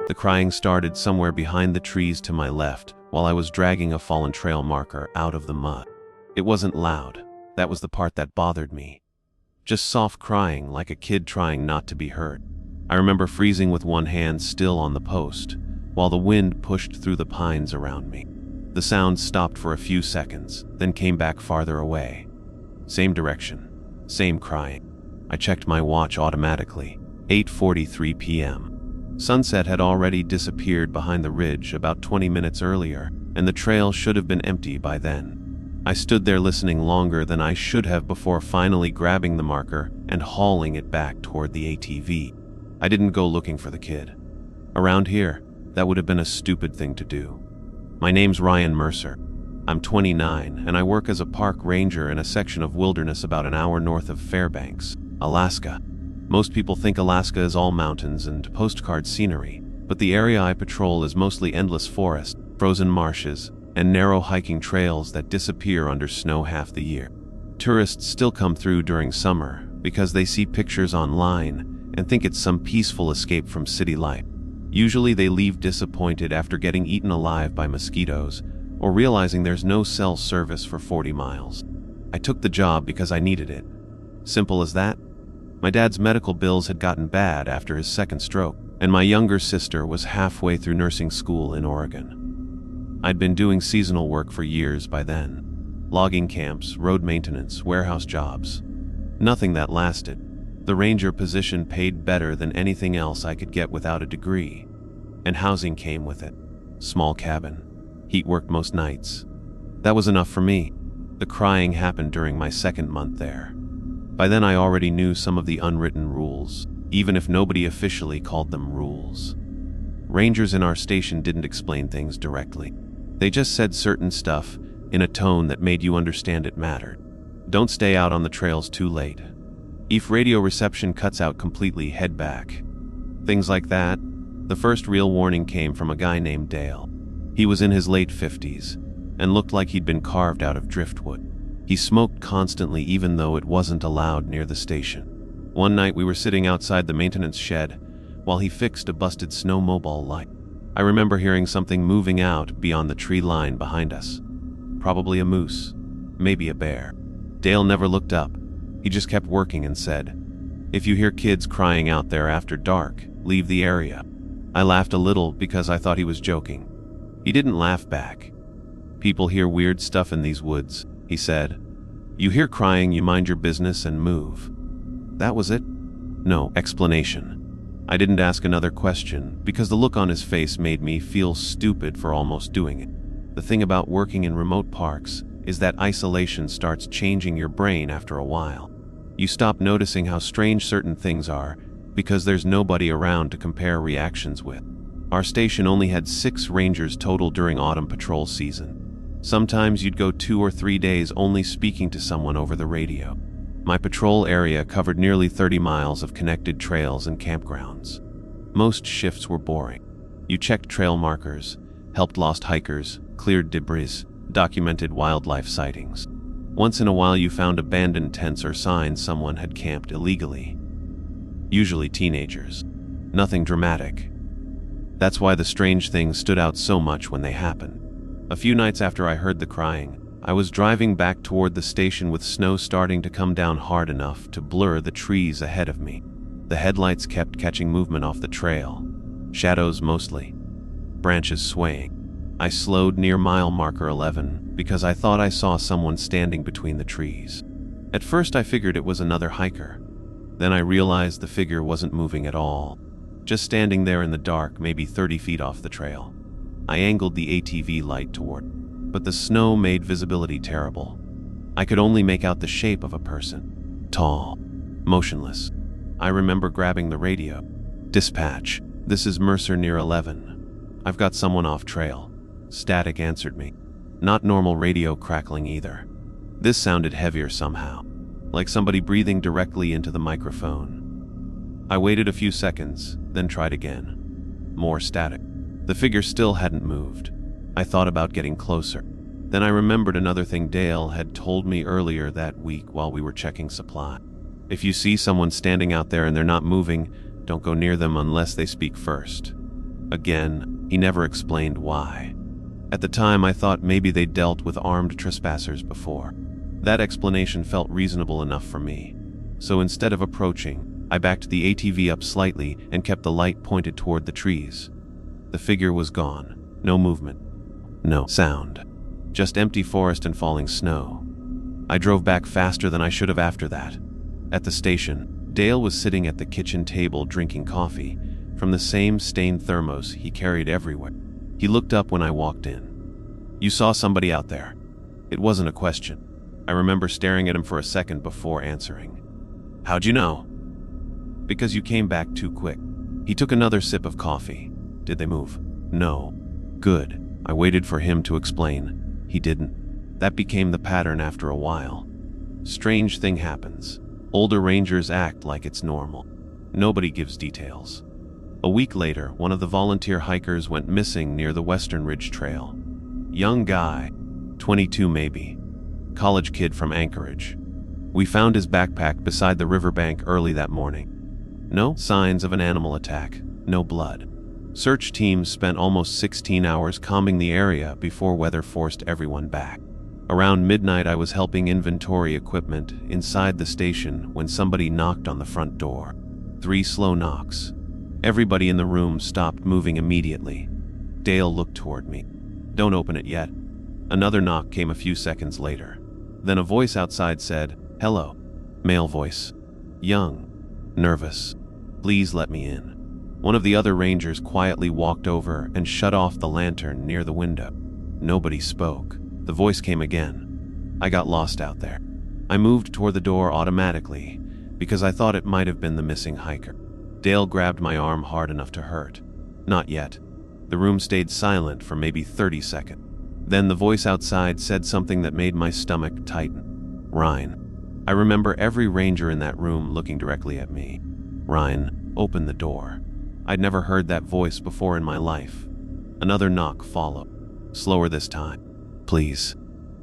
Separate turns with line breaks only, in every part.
The crying started somewhere behind the trees to my left while I was dragging a fallen trail marker out of the mud. It wasn't loud. That was the part that bothered me. Just soft crying like a kid trying not to be hurt. I remember freezing with one hand still on the post while the wind pushed through the pines around me. The sound stopped for a few seconds, then came back farther away. Same direction, same crying. I checked my watch automatically. 8:43 p.m. Sunset had already disappeared behind the ridge about 20 minutes earlier, and the trail should have been empty by then. I stood there listening longer than I should have before finally grabbing the marker and hauling it back toward the ATV. I didn't go looking for the kid. Around here, that would have been a stupid thing to do. My name's Ryan Mercer. I'm 29, and I work as a park ranger in a section of wilderness about an hour north of Fairbanks, Alaska. Most people think Alaska is all mountains and postcard scenery, but the area I patrol is mostly endless forest, frozen marshes, and narrow hiking trails that disappear under snow half the year. Tourists still come through during summer because they see pictures online and think it's some peaceful escape from city life. Usually they leave disappointed after getting eaten alive by mosquitoes or realizing there's no cell service for 40 miles. I took the job because I needed it. Simple as that. My dad's medical bills had gotten bad after his second stroke, and my younger sister was halfway through nursing school in Oregon. I'd been doing seasonal work for years by then. Logging camps, road maintenance, warehouse jobs. Nothing that lasted. The ranger position paid better than anything else I could get without a degree, and housing came with it. Small cabin. Heat worked most nights. That was enough for me. The crying happened during my second month there. By then I already knew some of the unwritten rules, even if nobody officially called them rules. Rangers in our station didn't explain things directly. They just said certain stuff in a tone that made you understand it mattered. Don't stay out on the trails too late. If radio reception cuts out completely, head back. Things like that. The first real warning came from a guy named Dale. He was in his late 50s and looked like he'd been carved out of driftwood. He smoked constantly even though it wasn't allowed near the station. One night we were sitting outside the maintenance shed while he fixed a busted snowmobile light. I remember hearing something moving out beyond the tree line behind us. Probably a moose, maybe a bear. Dale never looked up. He just kept working and said, "If you hear kids crying out there after dark, leave the area." I laughed a little because I thought he was joking. He didn't laugh back. "People hear weird stuff in these woods," he said. "You hear crying, you mind your business and move." That was it. No explanation. I didn't ask another question because the look on his face made me feel stupid for almost doing it. The thing about working in remote parks is that isolation starts changing your brain after a while. You stop noticing how strange certain things are because there's nobody around to compare reactions with. Our station only had 6 rangers total during autumn patrol season. Sometimes you'd go 2 or 3 days only speaking to someone over the radio. My patrol area covered nearly 30 miles of connected trails and campgrounds. Most shifts were boring. You checked trail markers, helped lost hikers, cleared debris, documented wildlife sightings. Once in a while you found abandoned tents or signs someone had camped illegally. Usually teenagers. Nothing dramatic. That's why the strange things stood out so much when they happened. A few nights after I heard the crying, I was driving back toward the station with snow starting to come down hard enough to blur the trees ahead of me. The headlights kept catching movement off the trail. Shadows mostly. Branches swaying. I slowed near mile marker 11 because I thought I saw someone standing between the trees. At first I figured it was another hiker. Then I realized the figure wasn't moving at all, just standing there in the dark, maybe 30 feet off the trail. I angled the ATV light toward, but the snow made visibility terrible. I could only make out the shape of a person. Tall, motionless. I remember grabbing the radio. "Dispatch, this is Mercer near 11. I've got someone off trail." Static answered me. Not normal radio crackling either. This sounded heavier somehow, like somebody breathing directly into the microphone. I waited a few seconds, then tried again. More static. The figure still hadn't moved. I thought about getting closer. Then I remembered another thing Dale had told me earlier that week while we were checking supply. If you see someone standing out there and they're not moving, don't go near them unless they speak first. Again, he never explained why. At the time, I thought maybe they'd dealt with armed trespassers before. That explanation felt reasonable enough for me. So instead of approaching, I backed the ATV up slightly and kept the light pointed toward the trees. The figure was gone. No movement. No sound. Just empty forest and falling snow. I drove back faster than I should have after that. At the station, Dale was sitting at the kitchen table drinking coffee from the same stained thermos he carried everywhere. He looked up when I walked in. "You saw somebody out there?" It wasn't a question. I remember staring at him for a second before answering. "How'd you know?" "Because you came back too quick." He took another sip of coffee. "Did they move?" "No." "Good." I waited for him to explain. He didn't. That became the pattern after a while. Strange thing happens. Older rangers act like it's normal. Nobody gives details. A week later, one of the volunteer hikers went missing near the Western Ridge Trail. Young guy, 22 maybe. College kid from Anchorage. We found his backpack beside the riverbank early that morning. No signs of an animal attack. No blood. Search teams spent almost 16 hours combing the area before weather forced everyone back. Around midnight, I was helping inventory equipment inside the station when somebody knocked on the front door. 3 slow knocks. Everybody in the room stopped moving immediately. Dale looked toward me. "Don't open it yet." Another knock came a few seconds later. Then a voice outside said, "Hello." Male voice. Young. Nervous. "Please let me in." One of the other rangers quietly walked over and shut off the lantern near the window. Nobody spoke. The voice came again. I got lost out there. I moved toward the door automatically because I thought it might have been the missing hiker. Dale grabbed my arm hard enough to hurt. Not yet. The room stayed silent for maybe 30 seconds. Then the voice outside said something that made my stomach tighten. "Ryan." I remember every ranger in that room looking directly at me. "Ryan, open the door." I'd never heard that voice before in my life. Another knock followed. Slower this time. "Please."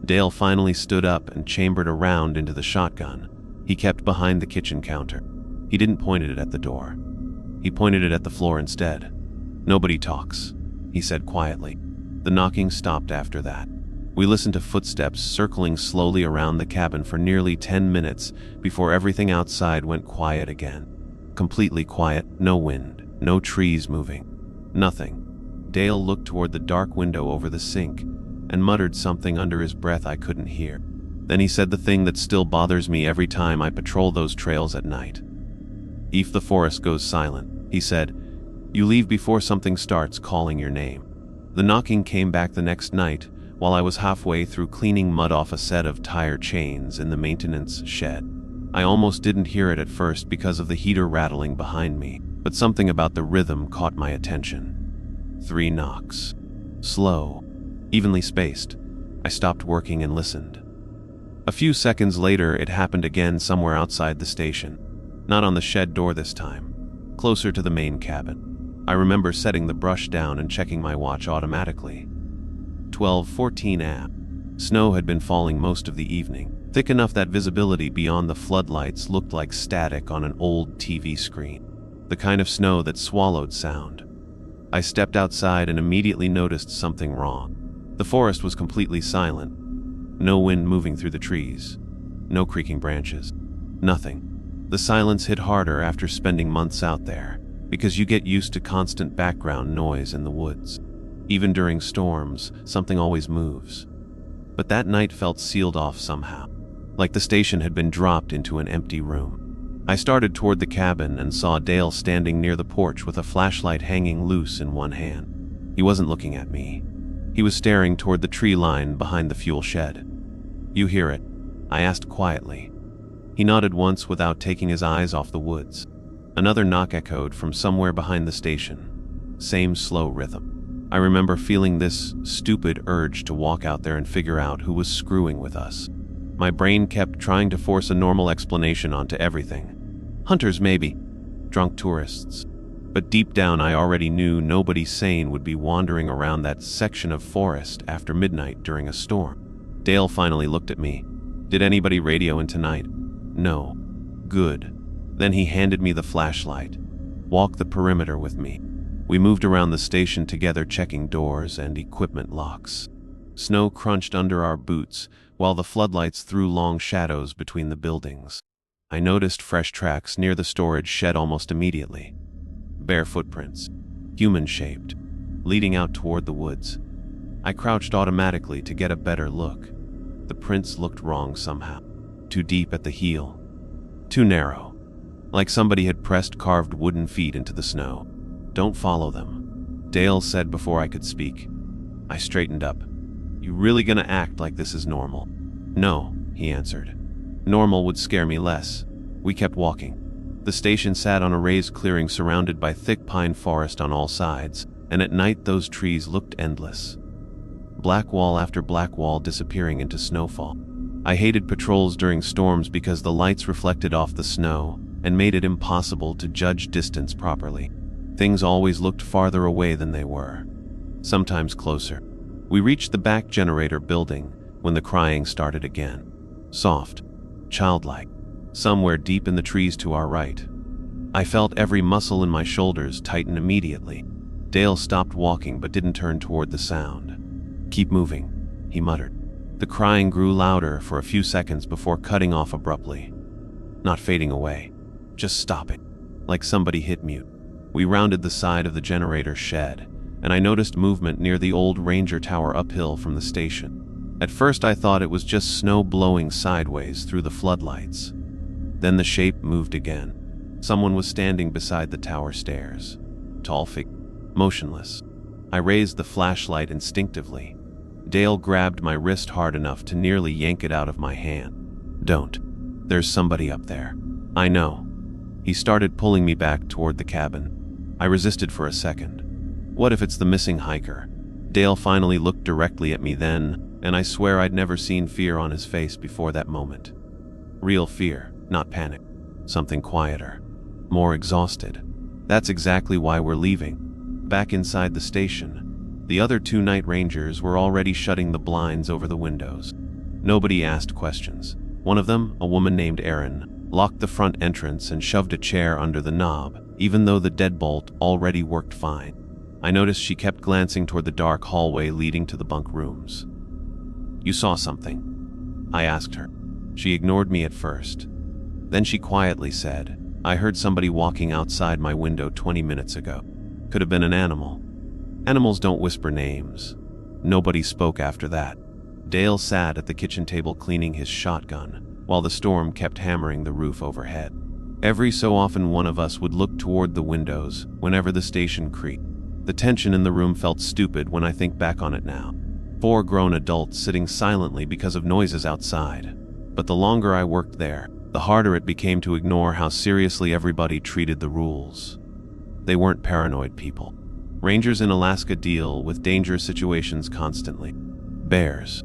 Dale finally stood up and chambered a round into the shotgun he kept behind the kitchen counter. He didn't point it at the door. He pointed it at the floor instead. "Nobody talks," he said quietly. The knocking stopped after that. We listened to footsteps circling slowly around the cabin for nearly 10 minutes before everything outside went quiet again. Completely quiet, no wind, no trees moving. Nothing. Dale looked toward the dark window over the sink and muttered something under his breath I couldn't hear. Then he said the thing that still bothers me every time I patrol those trails at night. "If the forest goes silent," he said, "you leave before something starts calling your name." The knocking came back the next night while I was halfway through cleaning mud off a set of tire chains in the maintenance shed. I almost didn't hear it at first because of the heater rattling behind me, but something about the rhythm caught my attention. 3 knocks. Slow, evenly spaced. I stopped working and listened. A few seconds later, it happened again somewhere outside the station. Not on the shed door this time. Closer to the main cabin. I remember setting the brush down and checking my watch automatically. 12:14 a.m. Snow had been falling most of the evening, thick enough that visibility beyond the floodlights looked like static on an old TV screen. The kind of snow that swallowed sound. I stepped outside and immediately noticed something wrong. The forest was completely silent. No wind moving through the trees. No creaking branches. Nothing. The silence hit harder after spending months out there, because you get used to constant background noise in the woods. Even during storms, something always moves. But that night felt sealed off somehow, like the station had been dropped into an empty room. I started toward the cabin and saw Dale standing near the porch with a flashlight hanging loose in one hand. He wasn't looking at me. He was staring toward the tree line behind the fuel shed. "You hear it?" I asked quietly. He nodded once without taking his eyes off the woods. Another knock echoed from somewhere behind the station. Same slow rhythm. I remember feeling this stupid urge to walk out there and figure out who was screwing with us. My brain kept trying to force a normal explanation onto everything. Hunters maybe. Drunk tourists. But deep down I already knew nobody sane would be wandering around that section of forest after midnight during a storm. Dale finally looked at me. "Did anybody radio in tonight?" "No." "Good." Then he handed me the flashlight. "Walk the perimeter with me." We moved around the station together, checking doors and equipment locks. Snow crunched under our boots, while the floodlights threw long shadows between the buildings. I noticed fresh tracks near the storage shed almost immediately. Bare footprints, human-shaped, leading out toward the woods. I crouched automatically to get a better look. The prints looked wrong somehow. Too deep at the heel. Too narrow. Like somebody had pressed carved wooden feet into the snow. "Don't follow them," Dale said before I could speak. I straightened up. "You really gonna act like this is normal?" "No," he answered. "Normal would scare me less." We kept walking. The station sat on a raised clearing surrounded by thick pine forest on all sides, and at night those trees looked endless. Black wall after black wall disappearing into snowfall. I hated patrols during storms because the lights reflected off the snow and made it impossible to judge distance properly. Things always looked farther away than they were, sometimes closer. We reached the back generator building when the crying started again. Soft, childlike, somewhere deep in the trees to our right. I felt every muscle in my shoulders tighten immediately. Dale stopped walking but didn't turn toward the sound. "Keep moving," he muttered. The crying grew louder for a few seconds before cutting off abruptly. Not fading away, just stopping, like somebody hit mute. We rounded the side of the generator shed, and I noticed movement near the old ranger tower uphill from the station. At first I thought it was just snow blowing sideways through the floodlights. Then the shape moved again. Someone was standing beside the tower stairs. Tall figure, motionless. I raised the flashlight instinctively. Dale grabbed my wrist hard enough to nearly yank it out of my hand. "Don't. There's somebody up there." "I know." He started pulling me back toward the cabin. I resisted for a second. What if it's the missing hiker? Dale finally looked directly at me then, and I swear I'd never seen fear on his face before that moment. Real fear, not panic. Something quieter. More exhausted. "That's exactly why we're leaving." Back inside the station, the other 2 night rangers were already shutting the blinds over the windows. Nobody asked questions. One of them, a woman named Erin, locked the front entrance and shoved a chair under the knob, even though the deadbolt already worked fine. I noticed she kept glancing toward the dark hallway leading to the bunk rooms. "You saw something?" I asked her. She ignored me at first. Then she quietly said, "I heard somebody walking outside my window 20 minutes ago. Could have been an animal." Animals don't whisper names. Nobody spoke after that. Dale sat at the kitchen table cleaning his shotgun, while the storm kept hammering the roof overhead. Every so often one of us would look toward the windows whenever the station creaked. The tension in the room felt stupid when I think back on it now. 4 grown adults sitting silently because of noises outside. But the longer I worked there, the harder it became to ignore how seriously everybody treated the rules. They weren't paranoid people. Rangers in Alaska deal with dangerous situations constantly. Bears,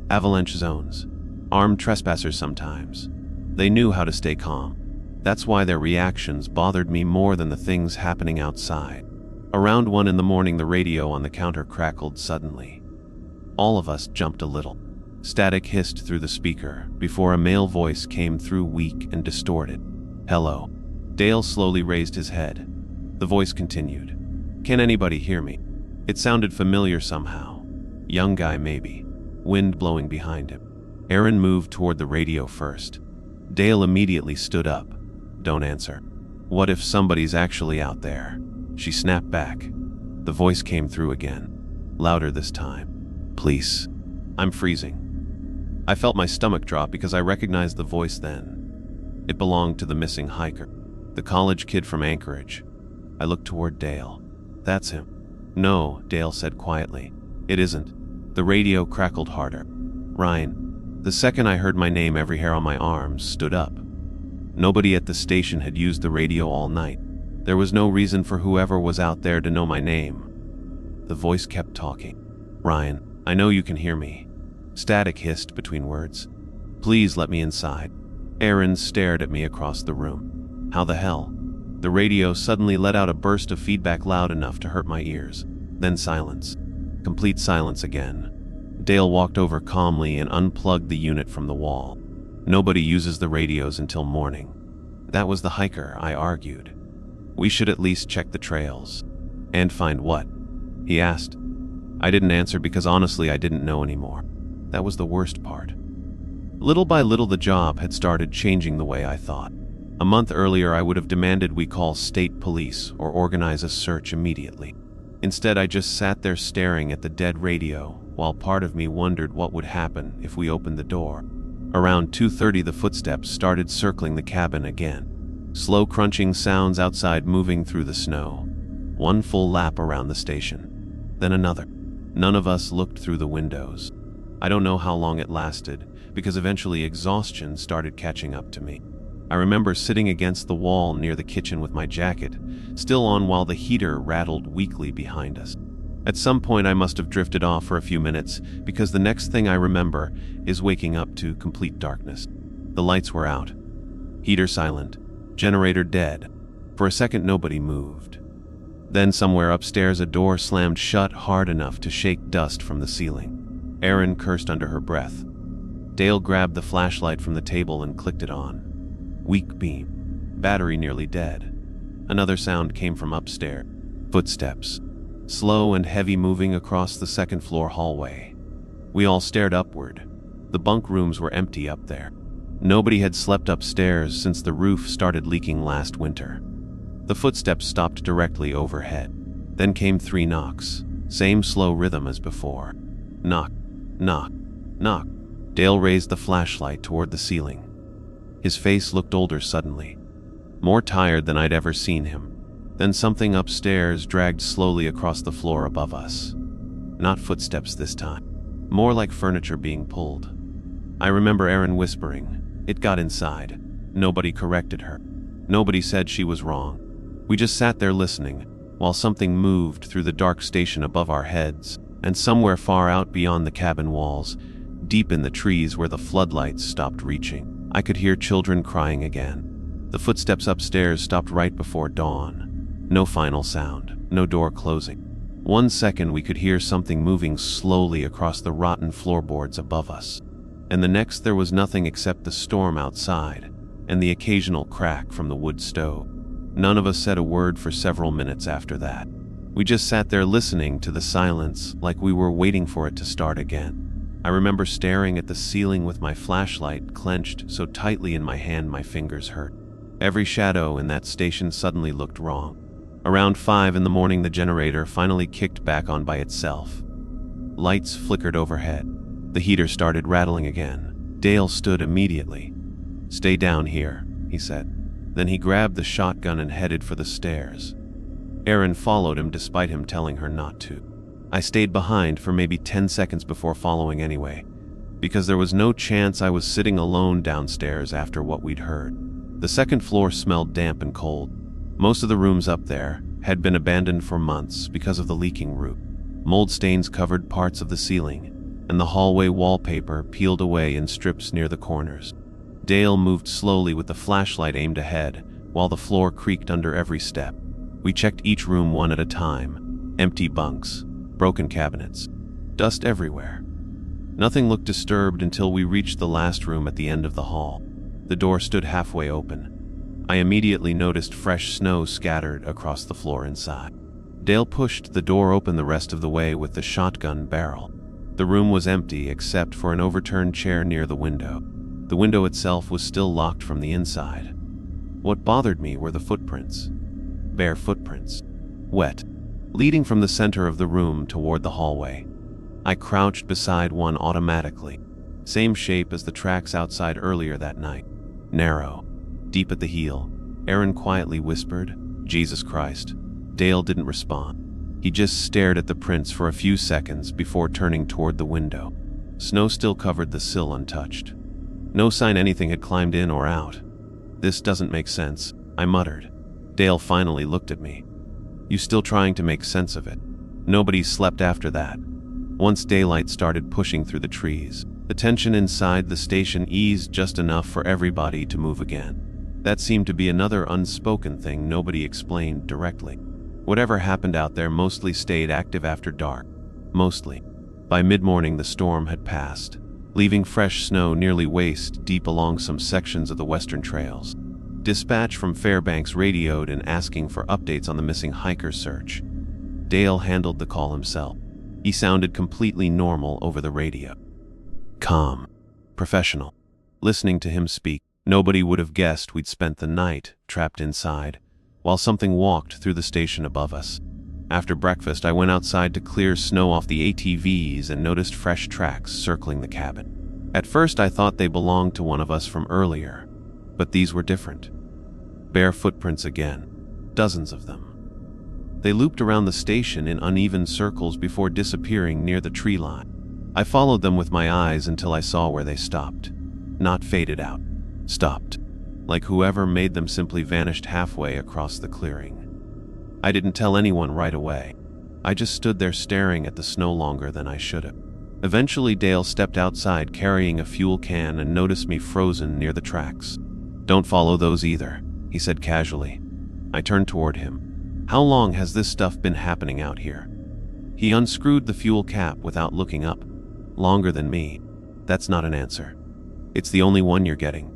avalanche zones, armed trespassers sometimes. They knew how to stay calm. That's why their reactions bothered me more than the things happening outside. Around 1 in the morning, the radio on the counter crackled suddenly. All of us jumped a little. Static hissed through the speaker before a male voice came through, weak and distorted. "Hello." Dale slowly raised his head. The voice continued. "Can anybody hear me?" It sounded familiar somehow. Young guy maybe. Wind blowing behind him. Erin moved toward the radio first. Dale immediately stood up. "Don't answer." "What if somebody's actually out there?" She snapped back. The voice came through again. Louder this time. "Please." I'm freezing. I felt my stomach drop because I recognized the voice then. It belonged to the missing hiker. The college kid from Anchorage. I looked toward Dale. "That's him." "No," Dale said quietly. "It isn't." The radio crackled harder. "Ryan." The second I heard my name, every hair on my arms stood up. Nobody at the station had used the radio all night. There was no reason for whoever was out there to know my name. The voice kept talking. "Ryan, I know you can hear me." Static hissed between words. "Please let me inside." Erin stared at me across the room. "How the hell?" The radio suddenly let out a burst of feedback loud enough to hurt my ears. Then silence. Complete silence again. Dale walked over calmly and unplugged the unit from the wall. "Nobody uses the radios until morning." "That was the hiker," I argued. "We should at least check the trails." "And find what?" he asked. I didn't answer because honestly I didn't know anymore. That was the worst part. Little by little the job had started changing the way I thought. A month earlier I would have demanded we call state police or organize a search immediately. Instead I just sat there staring at the dead radio while part of me wondered what would happen if we opened the door. Around 2:30 the footsteps started circling the cabin again. Slow crunching sounds outside moving through the snow. One full lap around the station. Then another. None of us looked through the windows. I don't know how long it lasted, because eventually exhaustion started catching up to me. I remember sitting against the wall near the kitchen with my jacket still on while the heater rattled weakly behind us. At some point I must have drifted off for a few minutes because the next thing I remember is waking up to complete darkness. The lights were out. Heater silent. Generator dead. For a second nobody moved. Then somewhere upstairs a door slammed shut hard enough to shake dust from the ceiling. Erin cursed under her breath. Dale grabbed the flashlight from the table and clicked it on. Weak beam. Battery nearly dead. Another sound came from upstairs. Footsteps. Slow and heavy moving across the second-floor hallway. We all stared upward. The bunk rooms were empty up there. Nobody had slept upstairs since the roof started leaking last winter. The footsteps stopped directly overhead. Then came 3 knocks. Same slow rhythm as before. Knock, knock, knock. Dale raised the flashlight toward the ceiling. His face looked older suddenly. More tired than I'd ever seen him. Then something upstairs dragged slowly across the floor above us. Not footsteps this time. More like furniture being pulled. I remember Erin whispering. It got inside. Nobody corrected her. Nobody said she was wrong. We just sat there listening, while something moved through the dark station above our heads, and somewhere far out beyond the cabin walls, deep in the trees where the floodlights stopped reaching, I could hear children crying again. The footsteps upstairs stopped right before dawn. No final sound, no door closing. 1 second we could hear something moving slowly across the rotten floorboards above us. And the next there was nothing except the storm outside, and the occasional crack from the wood stove. None of us said a word for several minutes after that. We just sat there listening to the silence like we were waiting for it to start again. I remember staring at the ceiling with my flashlight clenched so tightly in my hand my fingers hurt. Every shadow in that station suddenly looked wrong. Around 5 in the morning the generator finally kicked back on by itself. Lights flickered overhead. The heater started rattling again. Dale stood immediately. "Stay down here," he said. Then he grabbed the shotgun and headed for the stairs. Erin followed him despite him telling her not to. I stayed behind for maybe 10 seconds before following anyway, because there was no chance I was sitting alone downstairs after what we'd heard. The second floor smelled damp and cold. Most of the rooms up there had been abandoned for months because of the leaking roof. Mold stains covered parts of the ceiling, and the hallway wallpaper peeled away in strips near the corners. Dale moved slowly with the flashlight aimed ahead, while the floor creaked under every step. We checked each room one at a time. Empty bunks, broken cabinets, dust everywhere. Nothing looked disturbed until we reached the last room at the end of the hall. The door stood halfway open. I immediately noticed fresh snow scattered across the floor inside. Dale pushed the door open the rest of the way with the shotgun barrel. The room was empty except for an overturned chair near the window. The window itself was still locked from the inside. What bothered me were the footprints. Bare footprints. Wet. Leading from the center of the room toward the hallway. I crouched beside one automatically. Same shape as the tracks outside earlier that night. Narrow. Deep at the heel. Erin quietly whispered, "Jesus Christ." Dale didn't respond. He just stared at the prints for a few seconds before turning toward the window. Snow still covered the sill untouched. No sign anything had climbed in or out. "This doesn't make sense," I muttered. Dale finally looked at me. "You still trying to make sense of it?" Nobody slept after that. Once daylight started pushing through the trees, the tension inside the station eased just enough for everybody to move again. That seemed to be another unspoken thing nobody explained directly. Whatever happened out there mostly stayed active after dark. Mostly. By mid-morning the storm had passed, leaving fresh snow nearly waist deep along some sections of the western trails. Dispatch from Fairbanks radioed and asking for updates on the missing hiker search. Dale handled the call himself. He sounded completely normal over the radio. Calm. Professional. Listening to him speak, nobody would have guessed we'd spent the night trapped inside, while something walked through the station above us. After breakfast, I went outside to clear snow off the ATVs and noticed fresh tracks circling the cabin. At first, I thought they belonged to one of us from earlier, but these were different. Bare footprints again, dozens of them. They looped around the station in uneven circles before disappearing near the tree line. I followed them with my eyes until I saw where they stopped. Not faded out. Stopped. Like whoever made them simply vanished halfway across the clearing. I didn't tell anyone right away. I just stood there staring at the snow longer than I should have. Eventually, Dale stepped outside carrying a fuel can and noticed me frozen near the tracks. "Don't follow those either," he said casually. I turned toward him. "How long has this stuff been happening out here?" He unscrewed the fuel cap without looking up. "Longer than me." "That's not an answer. It's the only one you're getting."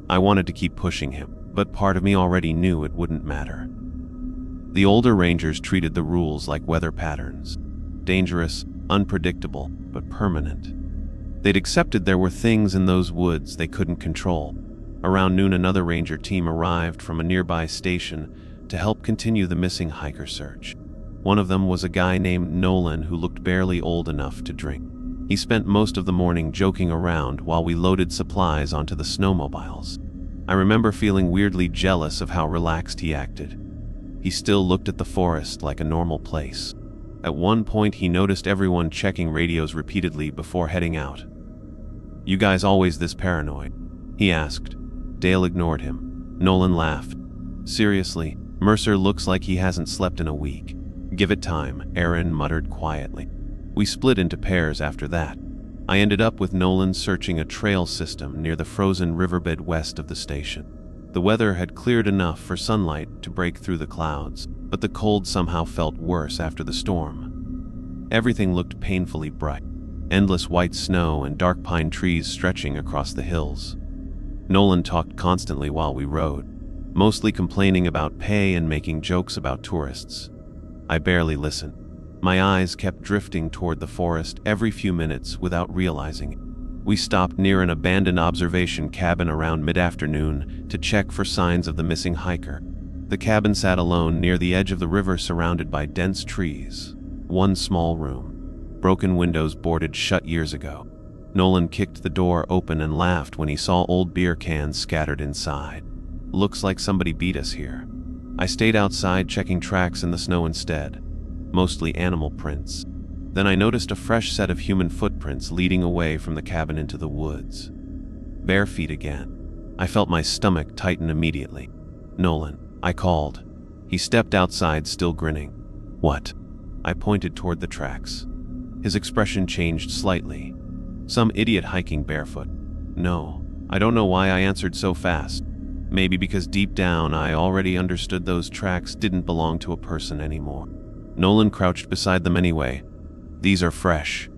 I wanted to keep pushing him, but part of me already knew it wouldn't matter. The older rangers treated the rules like weather patterns. Dangerous, unpredictable, but permanent. They'd accepted there were things in those woods they couldn't control. Around noon, another ranger team arrived from a nearby station to help continue the missing hiker search. One of them was a guy named Nolan who looked barely old enough to drink. He spent most of the morning joking around while we loaded supplies onto the snowmobiles. I remember feeling weirdly jealous of how relaxed he acted. He still looked at the forest like a normal place. At one point, he noticed everyone checking radios repeatedly before heading out. "You guys always this paranoid?" he asked. Dale ignored him. Nolan laughed. "Seriously, Mercer looks like he hasn't slept in a week." "Give it time," Aaron muttered quietly. We split into pairs after that. I ended up with Nolan searching a trail system near the frozen riverbed west of the station. The weather had cleared enough for sunlight to break through the clouds, but the cold somehow felt worse after the storm. Everything looked painfully bright. Endless white snow and dark pine trees stretching across the hills. Nolan talked constantly while we rode, mostly complaining about pay and making jokes about tourists. I barely listened. My eyes kept drifting toward the forest every few minutes without realizing it. We stopped near an abandoned observation cabin around mid-afternoon to check for signs of the missing hiker. The cabin sat alone near the edge of the river surrounded by dense trees. One small room. Broken windows boarded shut years ago. Nolan kicked the door open and laughed when he saw old beer cans scattered inside. "Looks like somebody beat us here." I stayed outside checking tracks in the snow instead. Mostly animal prints. Then I noticed a fresh set of human footprints leading away from the cabin into the woods. Bare feet again. I felt my stomach tighten immediately. "Nolan," I called. He stepped outside, still grinning. "What?" I pointed toward the tracks. His expression changed slightly. "Some idiot hiking barefoot." "No." I don't know why I answered so fast. Maybe because deep down I already understood those tracks didn't belong to a person anymore. Nolan crouched beside them anyway. "These are fresh.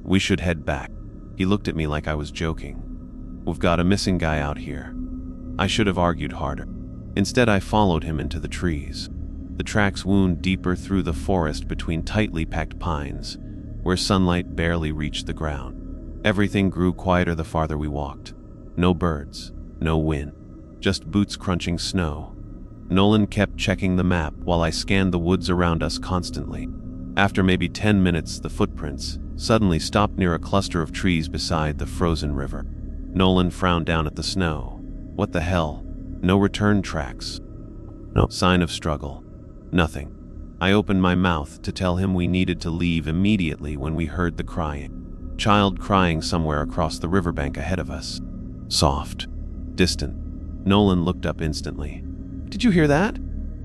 We should head back." He looked at me like I was joking. "We've got a missing guy out here." I should have argued harder. Instead, I followed him into the trees. The tracks wound deeper through the forest between tightly packed pines, where sunlight barely reached the ground. Everything grew quieter the farther we walked. No birds, no wind, just boots crunching snow. Nolan kept checking the map while I scanned the woods around us constantly. After maybe 10 minutes, the footprints suddenly stopped near a cluster of trees beside the frozen river. Nolan frowned down at the snow. "What the hell? No return tracks. No sign of struggle. Nothing." I opened my mouth to tell him we needed to leave immediately when we heard the crying. Child crying somewhere across the riverbank ahead of us. Soft. Distant. Nolan looked up instantly. "Did you hear that?"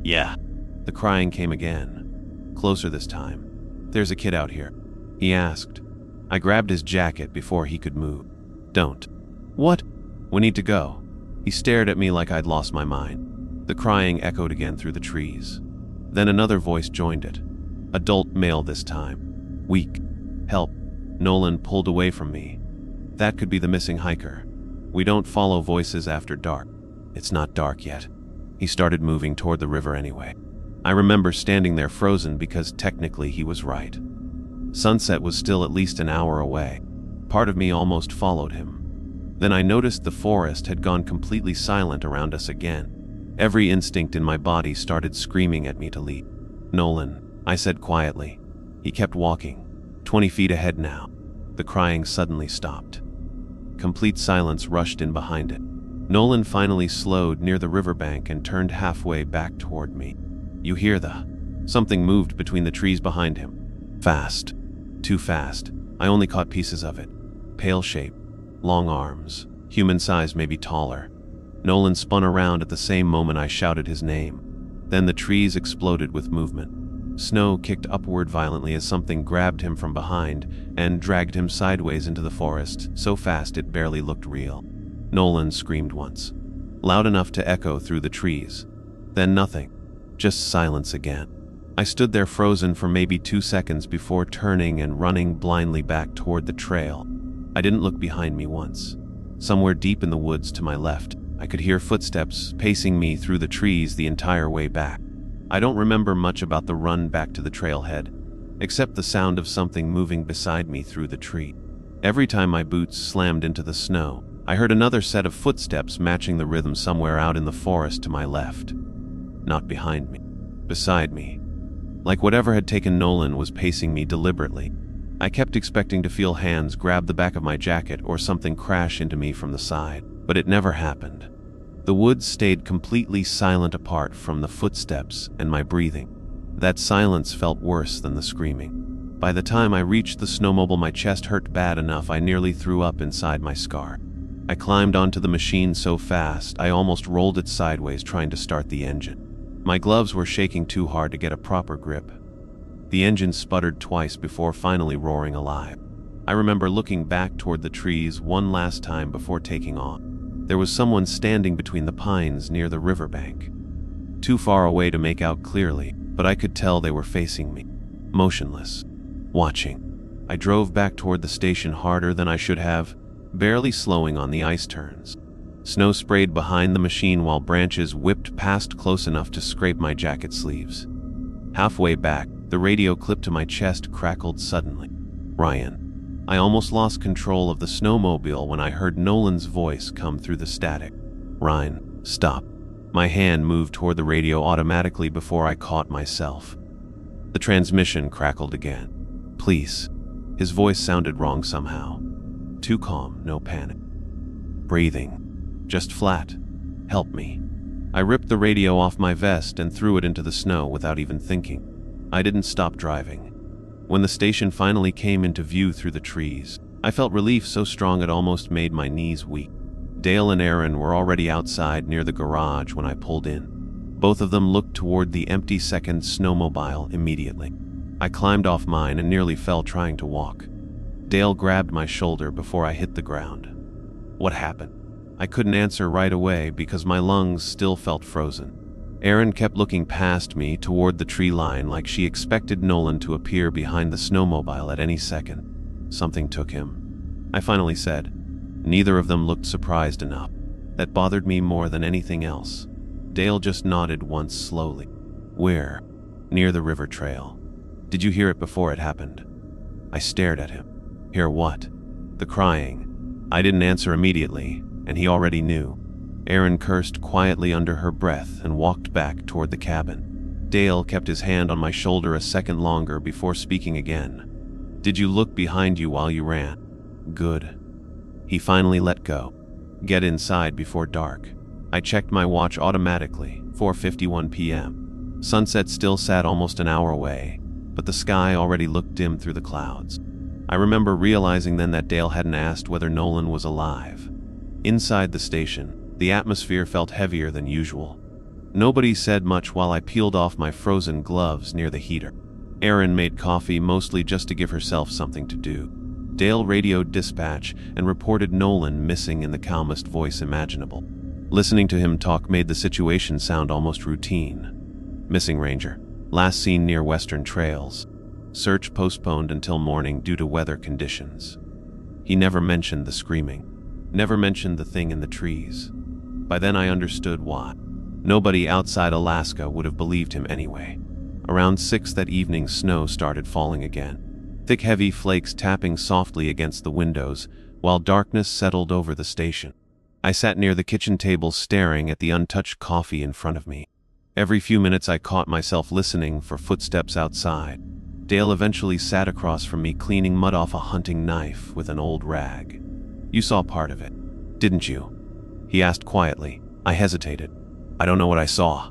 "Yeah." The crying came again. Closer this time. "There's a kid out here," he asked. I grabbed his jacket before he could move. "Don't." "What?" "We need to go." He stared at me like I'd lost my mind. The crying echoed again through the trees. Then another voice joined it. Adult male this time. "Weak. Help." Nolan pulled away from me. "That could be the missing hiker. We don't follow voices after dark." "It's not dark yet." He started moving toward the river anyway. I remember standing there frozen because technically he was right. Sunset was still at least an hour away. Part of me almost followed him. Then I noticed the forest had gone completely silent around us again. Every instinct in my body started screaming at me to leave. "Nolan," I said quietly. He kept walking, 20 feet ahead now. The crying suddenly stopped. Complete silence rushed in behind it. Nolan finally slowed near the riverbank and turned halfway back toward me. "You hear the..." Something moved between the trees behind him. Fast. Too fast. I only caught pieces of it. Pale shape. Long arms. Human size, maybe taller. Nolan spun around at the same moment I shouted his name. Then the trees exploded with movement. Snow kicked upward violently as something grabbed him from behind and dragged him sideways into the forest, so fast it barely looked real. Nolan screamed once, loud enough to echo through the trees. Then nothing. Just silence again. I stood there frozen for maybe 2 seconds before turning and running blindly back toward the trail. I didn't look behind me once. Somewhere deep in the woods to my left, I could hear footsteps pacing me through the trees the entire way back. I don't remember much about the run back to the trailhead, except the sound of something moving beside me through the tree. Every time my boots slammed into the snow, I heard another set of footsteps matching the rhythm somewhere out in the forest to my left. Not behind me. Beside me. Like whatever had taken Nolan was pacing me deliberately. I kept expecting to feel hands grab the back of my jacket or something crash into me from the side, but it never happened. The woods stayed completely silent apart from the footsteps and my breathing. That silence felt worse than the screaming. By the time I reached the snowmobile, my chest hurt bad enough I nearly threw up inside my scar. I climbed onto the machine so fast I almost rolled it sideways trying to start the engine. My gloves were shaking too hard to get a proper grip. The engine sputtered twice before finally roaring alive. I remember looking back toward the trees one last time before taking off. There was someone standing between the pines near the riverbank. Too far away to make out clearly, but I could tell they were facing me, motionless, watching. I drove back toward the station harder than I should have, barely slowing on the ice turns. Snow sprayed behind the machine while branches whipped past close enough to scrape my jacket sleeves. Halfway back, the radio clipped to my chest crackled suddenly. "Ryan." I almost lost control of the snowmobile when I heard Nolan's voice come through the static. "Ryan, stop." My hand moved toward the radio automatically before I caught myself. The transmission crackled again. "Please." His voice sounded wrong somehow. Too calm, no panic. Breathing. Just flat. "Help me." I ripped the radio off my vest and threw it into the snow without even thinking. I didn't stop driving. When the station finally came into view through the trees, I felt relief so strong it almost made my knees weak. Dale and Aaron were already outside near the garage when I pulled in. Both of them looked toward the empty second snowmobile immediately. I climbed off mine and nearly fell trying to walk. Dale grabbed my shoulder before I hit the ground. "What happened?" I couldn't answer right away because my lungs still felt frozen. Aaron kept looking past me toward the tree line like she expected Nolan to appear behind the snowmobile at any second. "Something took him," I finally said. Neither of them looked surprised enough. That bothered me more than anything else. Dale just nodded once slowly. "Where?" "Near the river trail." "Did you hear it before it happened?" I stared at him. "Hear what?" "The crying." I didn't answer immediately, and he already knew. Aaron cursed quietly under her breath and walked back toward the cabin. Dale kept his hand on my shoulder a second longer before speaking again. "Did you look behind you while you ran?" "Good." He finally let go. "Get inside before dark." I checked my watch automatically, 4:51 p.m. Sunset still sat almost an hour away, but the sky already looked dim through the clouds. I remember realizing then that Dale hadn't asked whether Nolan was alive. Inside the station, the atmosphere felt heavier than usual. Nobody said much while I peeled off my frozen gloves near the heater. Erin made coffee mostly just to give herself something to do. Dale radioed dispatch and reported Nolan missing in the calmest voice imaginable. Listening to him talk made the situation sound almost routine. "Missing Ranger. Last seen near Western Trails. Search postponed until morning due to weather conditions." He never mentioned the screaming. Never mentioned the thing in the trees. By then I understood why. Nobody outside Alaska would have believed him anyway. Around 6 that evening, snow started falling again. Thick, heavy flakes tapping softly against the windows, while darkness settled over the station. I sat near the kitchen table staring at the untouched coffee in front of me. Every few minutes I caught myself listening for footsteps outside. Dale eventually sat across from me, cleaning mud off a hunting knife with an old rag. "You saw part of it, didn't you?" he asked quietly. I hesitated. "I don't know what I saw."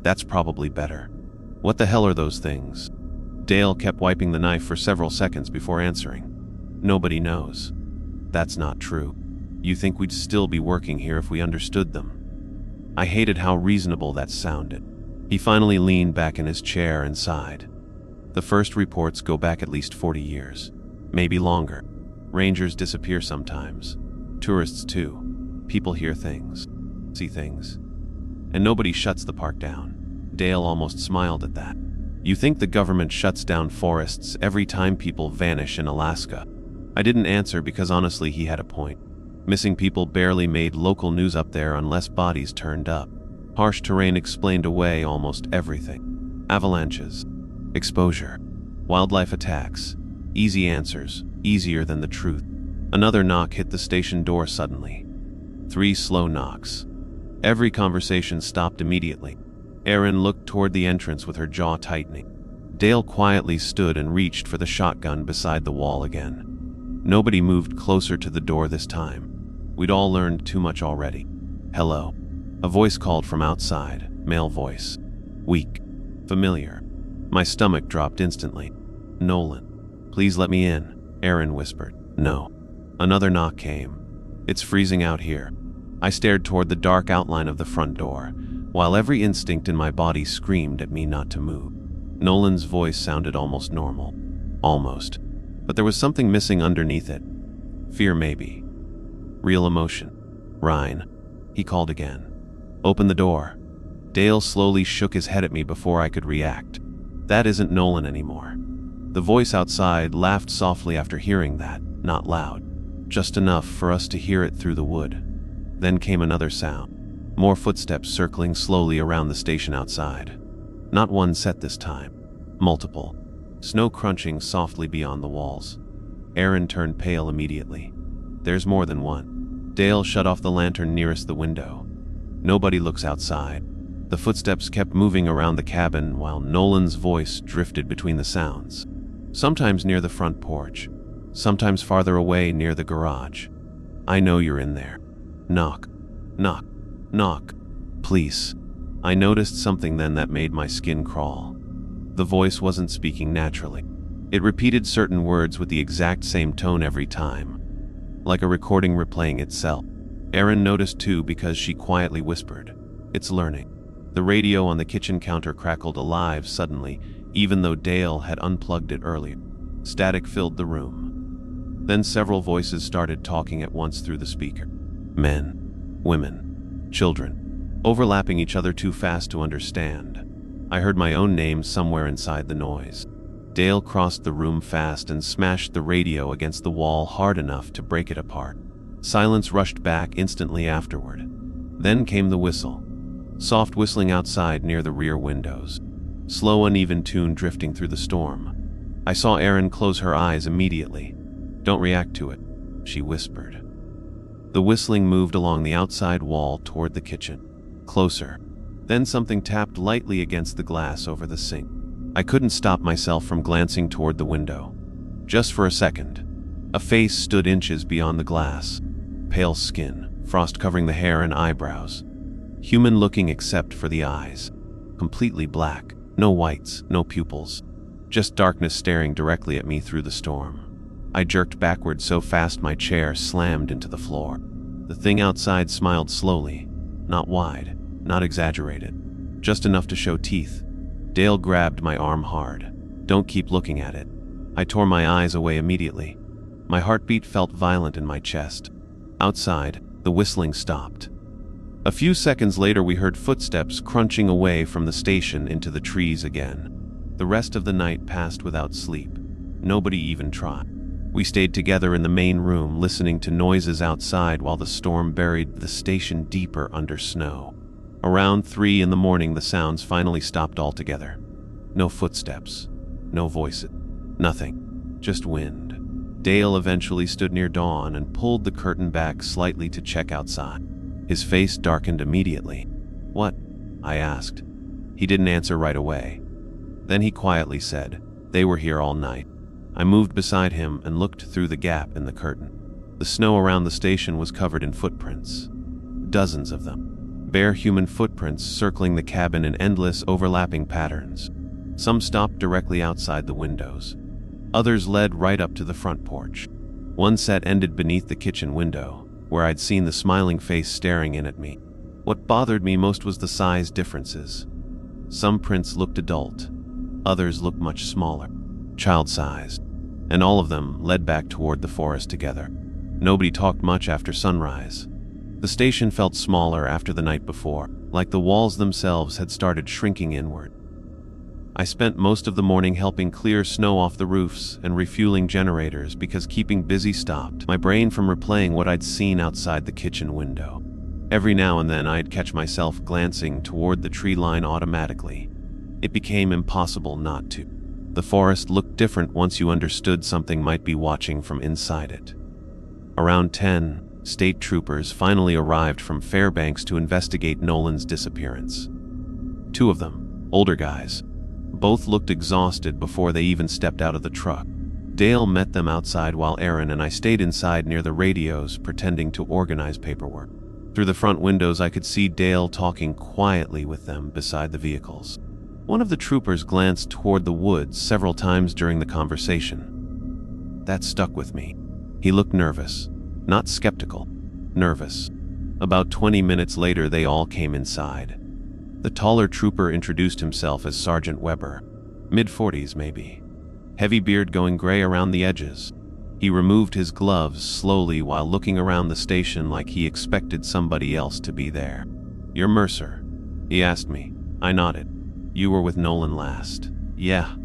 "That's probably better. What the hell are those things?" Dale kept wiping the knife for several seconds before answering. "Nobody knows." "That's not true. You think we'd still be working here if we understood them?" I hated how reasonable that sounded. He finally leaned back in his chair and sighed. "The first reports go back at least 40 years. Maybe longer. Rangers disappear sometimes. Tourists too. People hear things. See things. And nobody shuts the park down." Dale almost smiled at that. "You think the government shuts down forests every time people vanish in Alaska?" I didn't answer because honestly he had a point. Missing people barely made local news up there unless bodies turned up. Harsh terrain explained away almost everything. Avalanches, exposure, wildlife attacks. Easy answers, easier than the truth. Another knock hit the station door suddenly. 3 slow knocks. Every conversation stopped immediately. Erin looked toward the entrance with her jaw tightening. Dale quietly stood and reached for the shotgun beside the wall again. Nobody moved closer to the door this time. We'd all learned too much already. "Hello." A voice called from outside, male voice. Weak. Familiar. My stomach dropped instantly. "Nolan. Please let me in," Erin whispered. "No." Another knock came. "It's freezing out here." I stared toward the dark outline of the front door, while every instinct in my body screamed at me not to move. Nolan's voice sounded almost normal. Almost. But there was something missing underneath it. Fear, maybe. Real emotion. "Ryan," he called again. "Open the door." Dale slowly shook his head at me before I could react. That isn't Nolan anymore. The voice outside laughed softly after hearing that, not loud. Just enough for us to hear it through the wood. Then came another sound. More footsteps circling slowly around the station outside. Not one set this time. Multiple. Snow crunching softly beyond the walls. Erin turned pale immediately. "There's more than one." Dale shut off the lantern nearest the window. Nobody looks outside. The footsteps kept moving around the cabin while Nolan's voice drifted between the sounds. Sometimes near the front porch. Sometimes farther away near the garage. "I know you're in there. Knock. Knock. Knock. Please." I noticed something then that made my skin crawl. The voice wasn't speaking naturally. It repeated certain words with the exact same tone every time, like a recording replaying itself. Erin noticed too because she quietly whispered, "It's learning." The radio on the kitchen counter crackled alive suddenly, even though Dale had unplugged it earlier. Static filled the room. Then several voices started talking at once through the speaker. Men, women, children, overlapping each other too fast to understand. I heard my own name somewhere inside the noise. Dale crossed the room fast and smashed the radio against the wall hard enough to break it apart. Silence rushed back instantly afterward. Then came the whistle. Soft whistling outside near the rear windows. Slow, uneven tune drifting through the storm. I saw Erin close her eyes immediately. "Don't react to it," she whispered. The whistling moved along the outside wall toward the kitchen. Closer. Then something tapped lightly against the glass over the sink. I couldn't stop myself from glancing toward the window. Just for a second. A face stood inches beyond the glass. Pale skin, frost covering the hair and eyebrows. Human looking except for the eyes. Completely black. No whites, no pupils. Just darkness staring directly at me through the storm. I jerked backward so fast my chair slammed into the floor. The thing outside smiled slowly. Not wide, not exaggerated. Just enough to show teeth. Dale grabbed my arm hard. "Don't keep looking at it." I tore my eyes away immediately. My heartbeat felt violent in my chest. Outside, the whistling stopped. A few seconds later we heard footsteps crunching away from the station into the trees again. The rest of the night passed without sleep. Nobody even tried. We stayed together in the main room listening to noises outside while the storm buried the station deeper under snow. Around 3 in the morning, the sounds finally stopped altogether. No footsteps, no voices, nothing, just wind. Dale eventually stood near dawn and pulled the curtain back slightly to check outside. His face darkened immediately. "What?" I asked. He didn't answer right away. Then he quietly said, "They were here all night." I moved beside him and looked through the gap in the curtain. The snow around the station was covered in footprints. Dozens of them. Bare human footprints circling the cabin in endless, overlapping patterns. Some stopped directly outside the windows. Others led right up to the front porch. One set ended beneath the kitchen window, where I'd seen the smiling face staring in at me. What bothered me most was the size differences. Some prints looked adult, others looked much smaller, child-sized, and all of them led back toward the forest together. Nobody talked much after sunrise. The station felt smaller after the night before, like the walls themselves had started shrinking inward. I spent most of the morning helping clear snow off the roofs and refueling generators because keeping busy stopped my brain from replaying what I'd seen outside the kitchen window. Every now and then I'd catch myself glancing toward the tree line automatically. It became impossible not to. The forest looked different once you understood something might be watching from inside it. Around 10, state troopers finally arrived from Fairbanks to investigate Nolan's disappearance. 2 of them, older guys. Both looked exhausted before they even stepped out of the truck. Dale met them outside while Aaron and I stayed inside near the radios, pretending to organize paperwork. Through the front windows I could see Dale talking quietly with them beside the vehicles. One of the troopers glanced toward the woods several times during the conversation. That stuck with me. He looked nervous. Not skeptical, nervous. About 20 minutes later, they all came inside. The taller trooper introduced himself as Sergeant Weber, mid-40s maybe. Heavy beard going gray around the edges. He removed his gloves slowly while looking around the station like he expected somebody else to be there. "You're Mercer?" he asked me. I nodded. "You were with Nolan last?" "Yeah."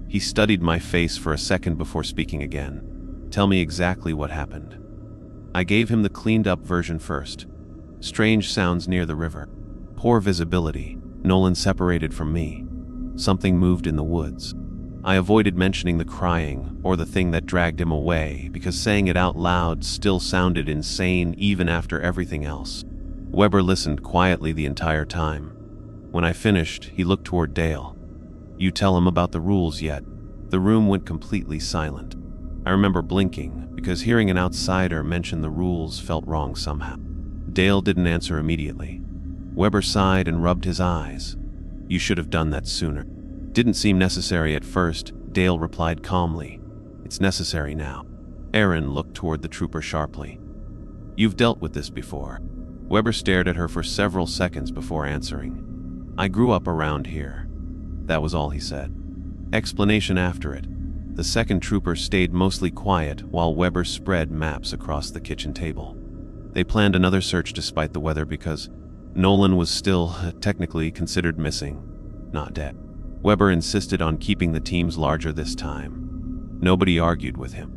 He studied my face for a second before speaking again. "Tell me exactly what happened." I gave him the cleaned-up version first. Strange sounds near the river. Poor visibility. Nolan separated from me. Something moved in the woods. I avoided mentioning the crying or the thing that dragged him away because saying it out loud still sounded insane even after everything else. Weber listened quietly the entire time. When I finished, he looked toward Dale. "You tell him about the rules yet?" The room went completely silent. I remember blinking, because hearing an outsider mention the rules felt wrong somehow. Dale didn't answer immediately. Weber sighed and rubbed his eyes. "You should have done that sooner." "Didn't seem necessary at first," Dale replied calmly. "It's necessary now." Aaron looked toward the trooper sharply. "You've dealt with this before." Weber stared at her for several seconds before answering. "I grew up around here." That was all he said. Explanation after it. The second trooper stayed mostly quiet while Weber spread maps across the kitchen table. They planned another search despite the weather because Nolan was still technically considered missing, not dead. Weber insisted on keeping the teams larger this time. Nobody argued with him.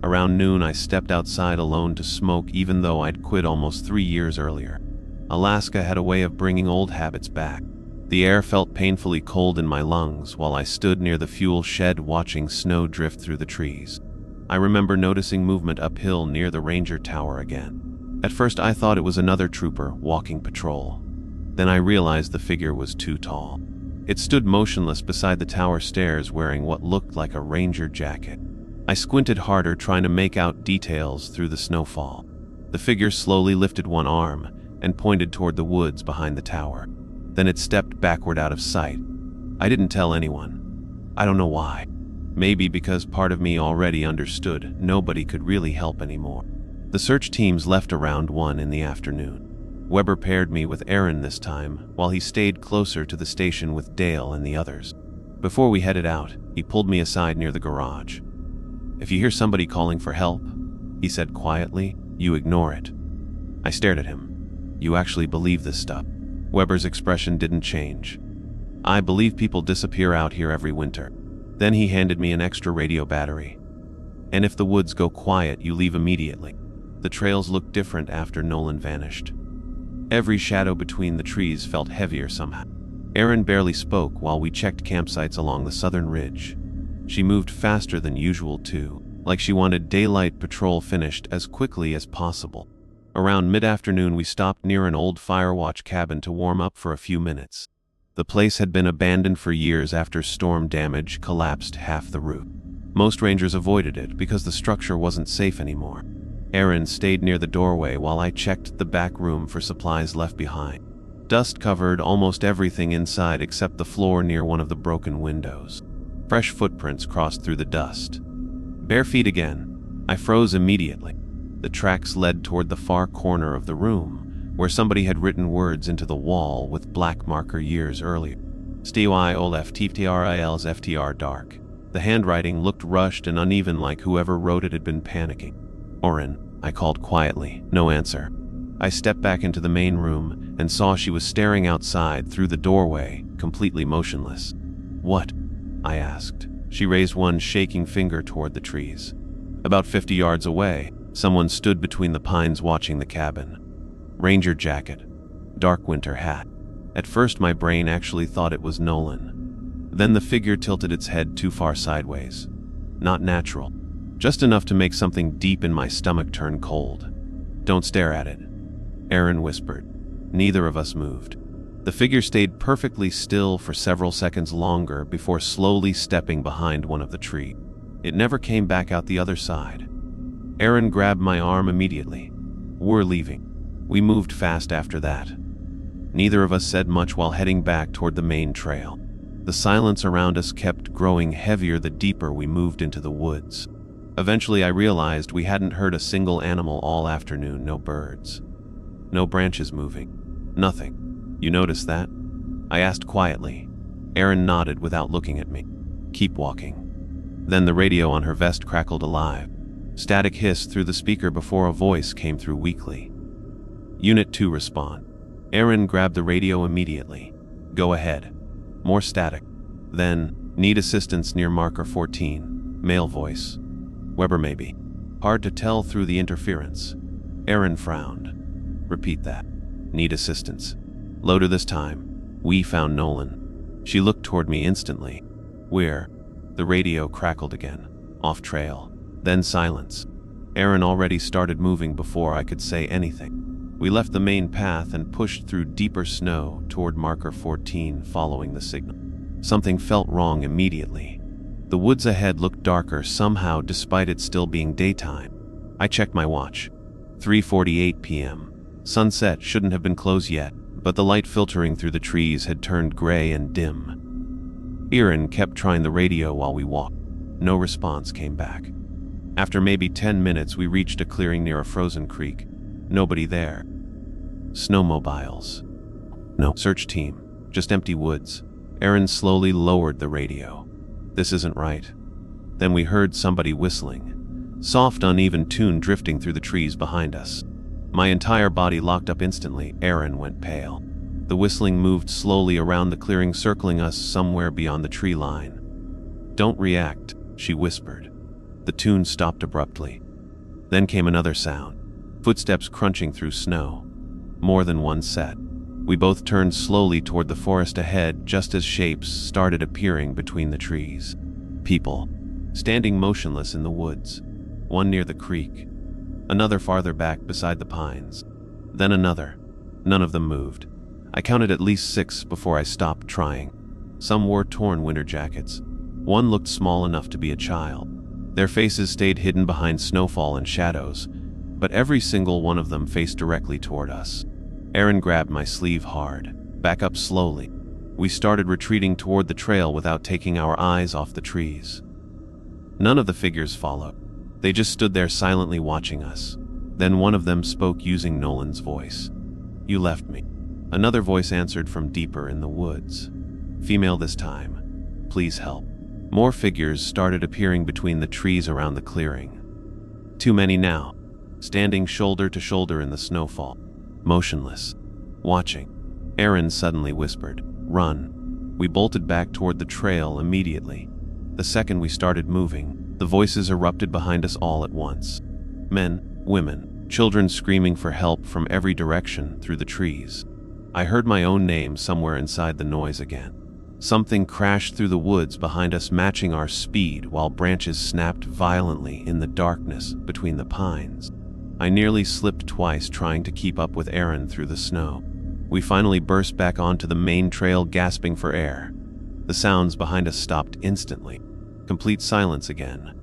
Around noon I stepped outside alone to smoke even though I'd quit almost 3 years earlier. Alaska had a way of bringing old habits back. The air felt painfully cold in my lungs while I stood near the fuel shed watching snow drift through the trees. I remember noticing movement uphill near the ranger tower again. At first I thought it was another trooper walking patrol. Then I realized the figure was too tall. It stood motionless beside the tower stairs wearing what looked like a ranger jacket. I squinted harder trying to make out details through the snowfall. The figure slowly lifted one arm and pointed toward the woods behind the tower. Then it stepped backward out of sight. I didn't tell anyone. I don't know why. Maybe because part of me already understood nobody could really help anymore. The search teams left around 1 in the afternoon. Weber paired me with Aaron this time, while he stayed closer to the station with Dale and the others. Before we headed out, he pulled me aside near the garage. "If you hear somebody calling for help," he said quietly, "you ignore it." I stared at him. "You actually believe this stuff?" Weber's expression didn't change. "I believe people disappear out here every winter." Then he handed me an extra radio battery. "And if the woods go quiet, you leave immediately." The trails looked different after Nolan vanished. Every shadow between the trees felt heavier somehow. Erin barely spoke while we checked campsites along the southern ridge. She moved faster than usual too, like she wanted daylight patrol finished as quickly as possible. Around mid-afternoon we stopped near an old Firewatch cabin to warm up for a few minutes. The place had been abandoned for years after storm damage collapsed half the roof. Most rangers avoided it because the structure wasn't safe anymore. Erin stayed near the doorway while I checked the back room for supplies left behind. Dust covered almost everything inside except the floor near one of the broken windows. Fresh footprints crossed through the dust. Bare feet again. I froze immediately. The tracks led toward the far corner of the room, where somebody had written words into the wall with black marker years earlier. STY OLF TFTRILs FTR dark. The handwriting looked rushed and uneven, like whoever wrote it had been panicking. Orin, I called quietly. No answer. I stepped back into the main room and saw she was staring outside through the doorway, completely motionless. What? I asked. She raised one shaking finger toward the trees. About 50 yards away, someone stood between the pines watching the cabin. Ranger jacket, dark winter hat. At first my brain actually thought it was Nolan. Then the figure tilted its head too far sideways. Not natural. Just enough to make something deep in my stomach turn cold. Don't stare at it, Erin whispered. Neither of us moved. The figure stayed perfectly still for several seconds longer before slowly stepping behind one of the trees. It never came back out the other side. Erin grabbed my arm immediately. We're leaving. We moved fast after that. Neither of us said much while heading back toward the main trail. The silence around us kept growing heavier the deeper we moved into the woods. Eventually I realized we hadn't heard a single animal all afternoon. No birds. No branches moving. Nothing. You noticed that? I asked quietly. Erin nodded without looking at me. Keep walking. Then the radio on her vest crackled alive. Static hissed through the speaker before a voice came through weakly. Unit 2 respond. Erin grabbed the radio immediately. Go ahead. More static. Then, need assistance near marker 14. Male voice. Weber maybe. Hard to tell through the interference. Erin frowned. Repeat that. Need assistance. Louder this time. We found Nolan. She looked toward me instantly. Where? The radio crackled again. Off trail. Then silence. Erin already started moving before I could say anything. We left the main path and pushed through deeper snow toward marker 14, following the signal. Something felt wrong immediately. The woods ahead looked darker somehow despite it still being daytime. I checked my watch. 3:48 p.m. Sunset shouldn't have been close yet, but the light filtering through the trees had turned gray and dim. Erin kept trying the radio while we walked. No response came back. After maybe 10 minutes, we reached a clearing near a frozen creek. Nobody there. Snowmobiles. No search team. Just empty woods. Erin slowly lowered the radio. This isn't right. Then we heard somebody whistling. Soft, uneven tune drifting through the trees behind us. My entire body locked up instantly. Erin went pale. The whistling moved slowly around the clearing, circling us somewhere beyond the tree line. Don't react, she whispered. The tune stopped abruptly. Then came another sound. Footsteps crunching through snow. More than one set. We both turned slowly toward the forest ahead just as shapes started appearing between the trees. People, standing motionless in the woods. One near the creek. Another farther back beside the pines. Then another. None of them moved. I counted at least 6 before I stopped trying. Some wore torn winter jackets. One looked small enough to be a child. Their faces stayed hidden behind snowfall and shadows, but every single one of them faced directly toward us. Erin grabbed my sleeve hard. Back up slowly. We started retreating toward the trail without taking our eyes off the trees. None of the figures followed. They just stood there silently watching us. Then one of them spoke using Nolan's voice. You left me. Another voice answered from deeper in the woods. Female this time. Please help. More figures started appearing between the trees around the clearing. Too many now, standing shoulder to shoulder in the snowfall. Motionless. Watching. Erin suddenly whispered, "Run." We bolted back toward the trail immediately. The second we started moving, the voices erupted behind us all at once. Men, women, children screaming for help from every direction through the trees. I heard my own name somewhere inside the noise again. Something crashed through the woods behind us, matching our speed, while branches snapped violently in the darkness between the pines. I nearly slipped twice trying to keep up with Aaron through the snow. We finally burst back onto the main trail, gasping for air. The sounds behind us stopped instantly. Complete silence again.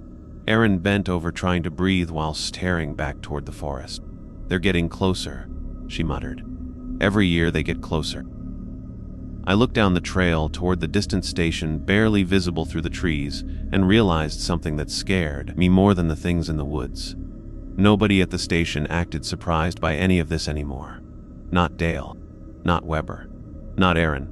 Aaron bent over trying to breathe while staring back toward the forest. "They're getting closer," she muttered. "Every year they get closer." I looked down the trail toward the distant station, barely visible through the trees, and realized something that scared me more than the things in the woods. Nobody at the station acted surprised by any of this anymore. Not Dale. Not Weber. Not Aaron.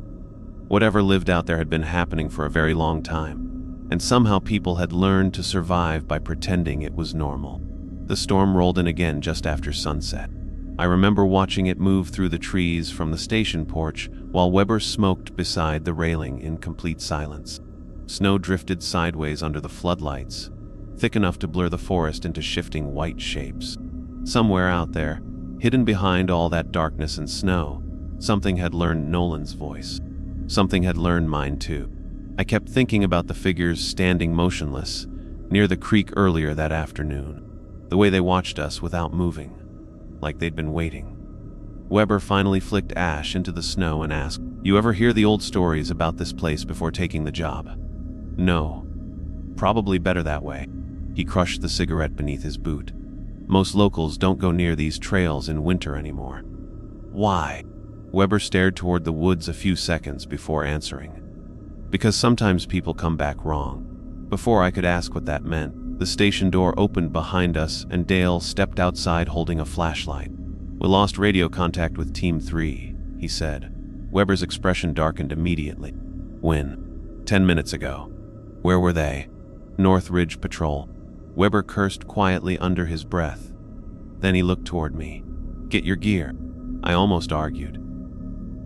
Whatever lived out there had been happening for a very long time, and somehow people had learned to survive by pretending it was normal. The storm rolled in again just after sunset. I remember watching it move through the trees from the station porch while Weber smoked beside the railing in complete silence. Snow drifted sideways under the floodlights, thick enough to blur the forest into shifting white shapes. Somewhere out there, hidden behind all that darkness and snow, something had learned Nolan's voice. Something had learned mine too. I kept thinking about the figures standing motionless near the creek earlier that afternoon, the way they watched us without moving, like they'd been waiting. Weber finally flicked ash into the snow and asked, "You ever hear the old stories about this place before taking the job?" "No. Probably better that way." He crushed the cigarette beneath his boot. "Most locals don't go near these trails in winter anymore." "Why?" Weber stared toward the woods a few seconds before answering. "Because sometimes people come back wrong." Before I could ask what that meant, the station door opened behind us and Dale stepped outside holding a flashlight. "We lost radio contact with Team 3, he said. Weber's expression darkened immediately. "When?" "10 minutes ago." "Where were they?" "North Ridge Patrol." Weber cursed quietly under his breath. Then he looked toward me. "Get your gear." I almost argued.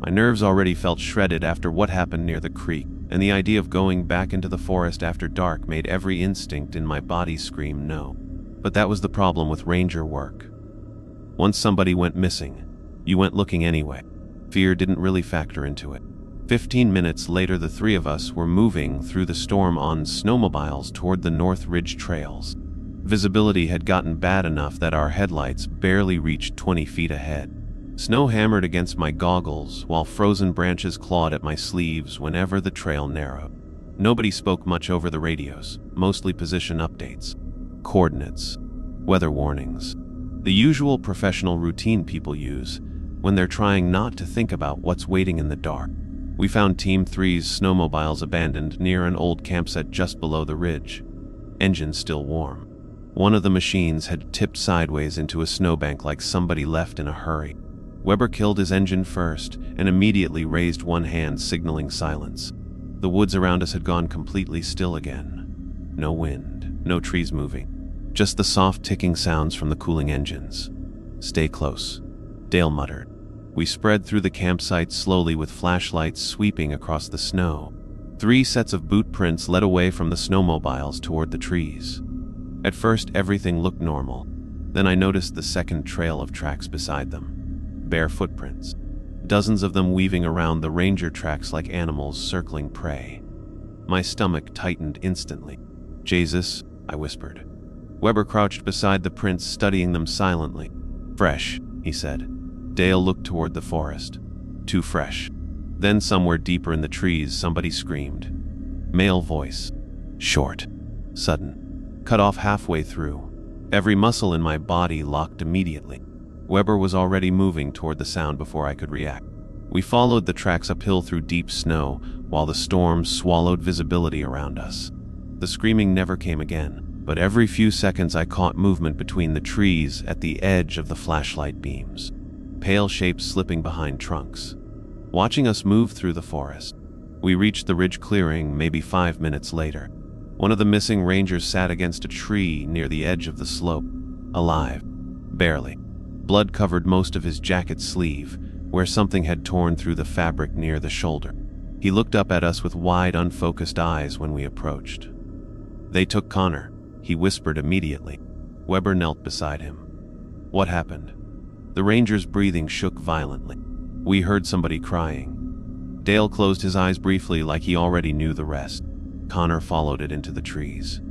My nerves already felt shredded after what happened near the creek, and the idea of going back into the forest after dark made every instinct in my body scream no. But that was the problem with ranger work. Once somebody went missing, you went looking anyway. Fear didn't really factor into it. 15 minutes later, the three of us were moving through the storm on snowmobiles toward the North Ridge trails. Visibility had gotten bad enough that our headlights barely reached 20 feet ahead. Snow hammered against my goggles while frozen branches clawed at my sleeves whenever the trail narrowed. Nobody spoke much over the radios, mostly position updates, coordinates, weather warnings, the usual professional routine people use when they're trying not to think about what's waiting in the dark. We found Team 3's snowmobiles abandoned near an old campsite just below the ridge, engines still warm. One of the machines had tipped sideways into a snowbank like somebody left in a hurry. Weber killed his engine first and immediately raised one hand, signaling silence. The woods around us had gone completely still again. No wind, no trees moving, just the soft ticking sounds from the cooling engines. "Stay close," Dale muttered. We spread through the campsite slowly with flashlights sweeping across the snow. 3 sets of boot prints led away from the snowmobiles toward the trees. At first, everything looked normal. Then I noticed the second trail of tracks beside them. Bare footprints. Dozens of them weaving around the ranger tracks like animals circling prey. My stomach tightened instantly. "Jesus," I whispered. Weber crouched beside the prints, studying them silently. "Fresh," he said. Dale looked toward the forest. "Too fresh." Then somewhere deeper in the trees, somebody screamed. Male voice. Short. Sudden. Cut off halfway through. Every muscle in my body locked immediately. Weber was already moving toward the sound before I could react. We followed the tracks uphill through deep snow while the storm swallowed visibility around us. The screaming never came again, but every few seconds I caught movement between the trees at the edge of the flashlight beams. Pale shapes slipping behind trunks. Watching us move through the forest. We reached the ridge clearing maybe 5 minutes later. One of the missing rangers sat against a tree near the edge of the slope, alive, barely. Blood covered most of his jacket sleeve, where something had torn through the fabric near the shoulder. He looked up at us with wide, unfocused eyes when we approached. "They took Connor," he whispered immediately. Weber knelt beside him. What happened? The ranger's breathing shook violently. We heard somebody crying. Dale closed his eyes briefly like he already knew the rest. Connor followed it into the trees.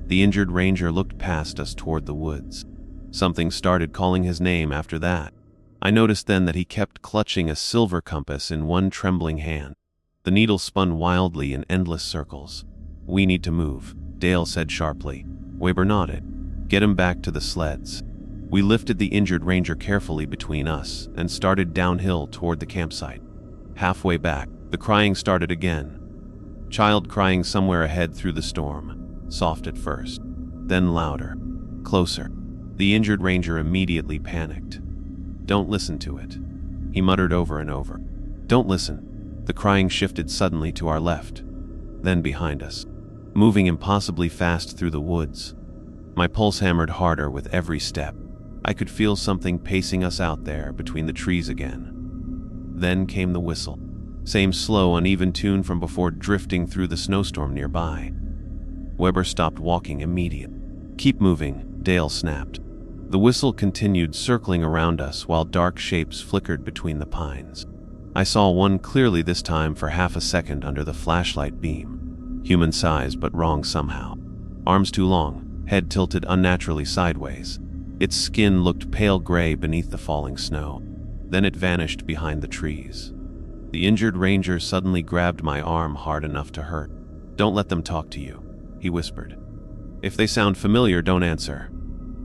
The injured ranger looked past us toward the woods. Something started calling his name after that. I noticed then that he kept clutching a silver compass in one trembling hand. The needle spun wildly in endless circles. "We need to move," Dale said sharply. Weber nodded. "Get him back to the sleds." We lifted the injured ranger carefully between us and started downhill toward the campsite. Halfway back, the crying started again. Child crying somewhere ahead through the storm. Soft at first, then louder, closer. The injured ranger immediately panicked. "Don't listen to it," he muttered over and over. "Don't listen." The crying shifted suddenly to our left, then behind us, moving impossibly fast through the woods. My pulse hammered harder with every step. I could feel something pacing us out there between the trees again. Then came the whistle. Same slow, uneven tune from before, drifting through the snowstorm nearby. Weber stopped walking immediately. "Keep moving," Dale snapped. The whistle continued circling around us while dark shapes flickered between the pines. I saw one clearly this time for half a second under the flashlight beam. Human-sized but wrong somehow. Arms too long, head tilted unnaturally sideways. Its skin looked pale gray beneath the falling snow. Then it vanished behind the trees. The injured ranger suddenly grabbed my arm hard enough to hurt. "Don't let them talk to you," he whispered. "If they sound familiar, don't answer."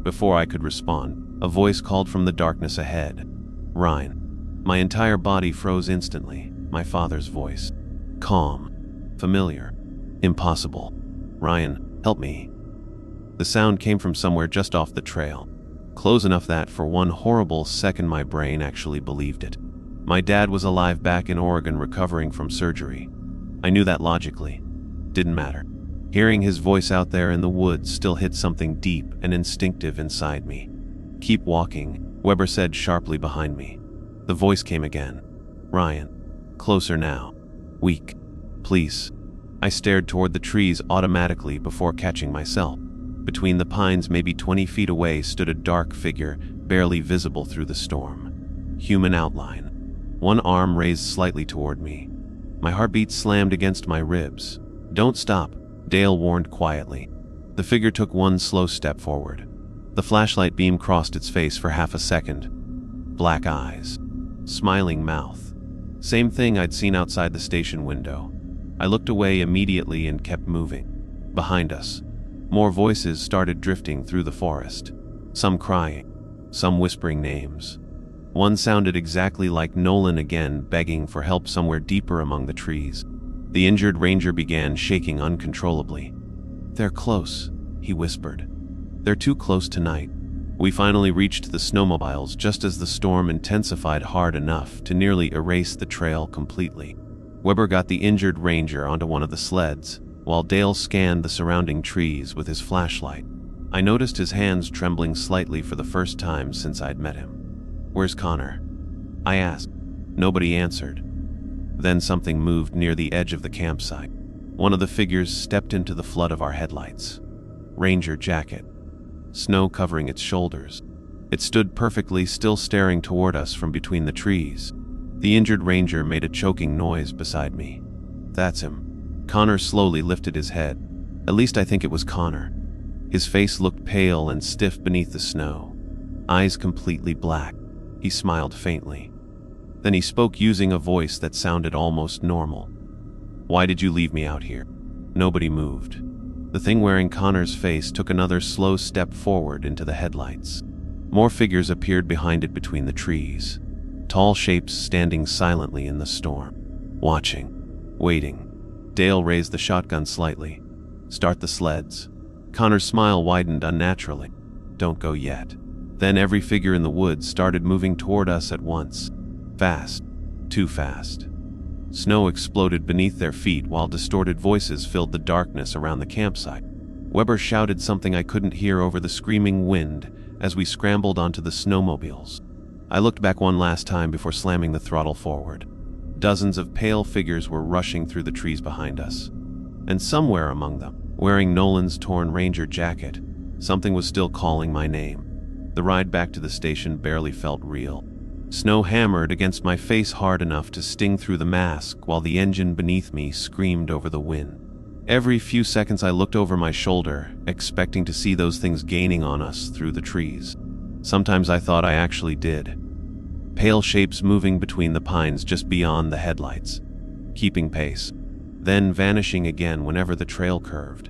Before I could respond, a voice called from the darkness ahead. "Ryan." My entire body froze instantly. My father's voice. Calm. Familiar. Impossible. "Ryan, help me." The sound came from somewhere just off the trail. Close enough that for one horrible second my brain actually believed it. My dad was alive back in Oregon recovering from surgery. I knew that logically. Didn't matter. Hearing his voice out there in the woods still hit something deep and instinctive inside me. "Keep walking," Weber said sharply behind me. The voice came again. "Ryan." Closer now. "Weak. Please." I stared toward the trees automatically before catching myself. Between the pines, maybe 20 feet away, stood a dark figure, barely visible through the storm. Human outline. One arm raised slightly toward me. My heartbeat slammed against my ribs. "Don't stop," Dale warned quietly. The figure took one slow step forward. The flashlight beam crossed its face for half a second. Black eyes. Smiling mouth. Same thing I'd seen outside the station window. I looked away immediately and kept moving. Behind us, more voices started drifting through the forest. Some crying, some whispering names. One sounded exactly like Nolan again, begging for help somewhere deeper among the trees. The injured ranger began shaking uncontrollably. "They're close," he whispered. "They're too close tonight." We finally reached the snowmobiles just as the storm intensified hard enough to nearly erase the trail completely. Weber got the injured ranger onto one of the sleds, while Dale scanned the surrounding trees with his flashlight. I noticed his hands trembling slightly for the first time since I'd met him. "Where's Connor?" I asked. Nobody answered. Then something moved near the edge of the campsite. One of the figures stepped into the flood of our headlights. Ranger jacket. Snow covering its shoulders. It stood perfectly still, staring toward us from between the trees. The injured ranger made a choking noise beside me. "That's him." Connor slowly lifted his head. At least I think it was Connor. His face looked pale and stiff beneath the snow. Eyes completely black. He smiled faintly. Then he spoke using a voice that sounded almost normal. "Why did you leave me out here?" Nobody moved. The thing wearing Connor's face took another slow step forward into the headlights. More figures appeared behind it between the trees. Tall shapes standing silently in the storm. Watching. Waiting. Dale raised the shotgun slightly. "Start the sleds." Connor's smile widened unnaturally. "Don't go yet." Then every figure in the woods started moving toward us at once. Fast. Too fast. Snow exploded beneath their feet while distorted voices filled the darkness around the campsite. Weber shouted something I couldn't hear over the screaming wind as we scrambled onto the snowmobiles. I looked back one last time before slamming the throttle forward. Dozens of pale figures were rushing through the trees behind us. And somewhere among them, wearing Nolan's torn ranger jacket, something was still calling my name. The ride back to the station barely felt real. Snow hammered against my face hard enough to sting through the mask while the engine beneath me screamed over the wind. Every few seconds I looked over my shoulder, expecting to see those things gaining on us through the trees. Sometimes I thought I actually did. Pale shapes moving between the pines just beyond the headlights, keeping pace, then vanishing again whenever the trail curved.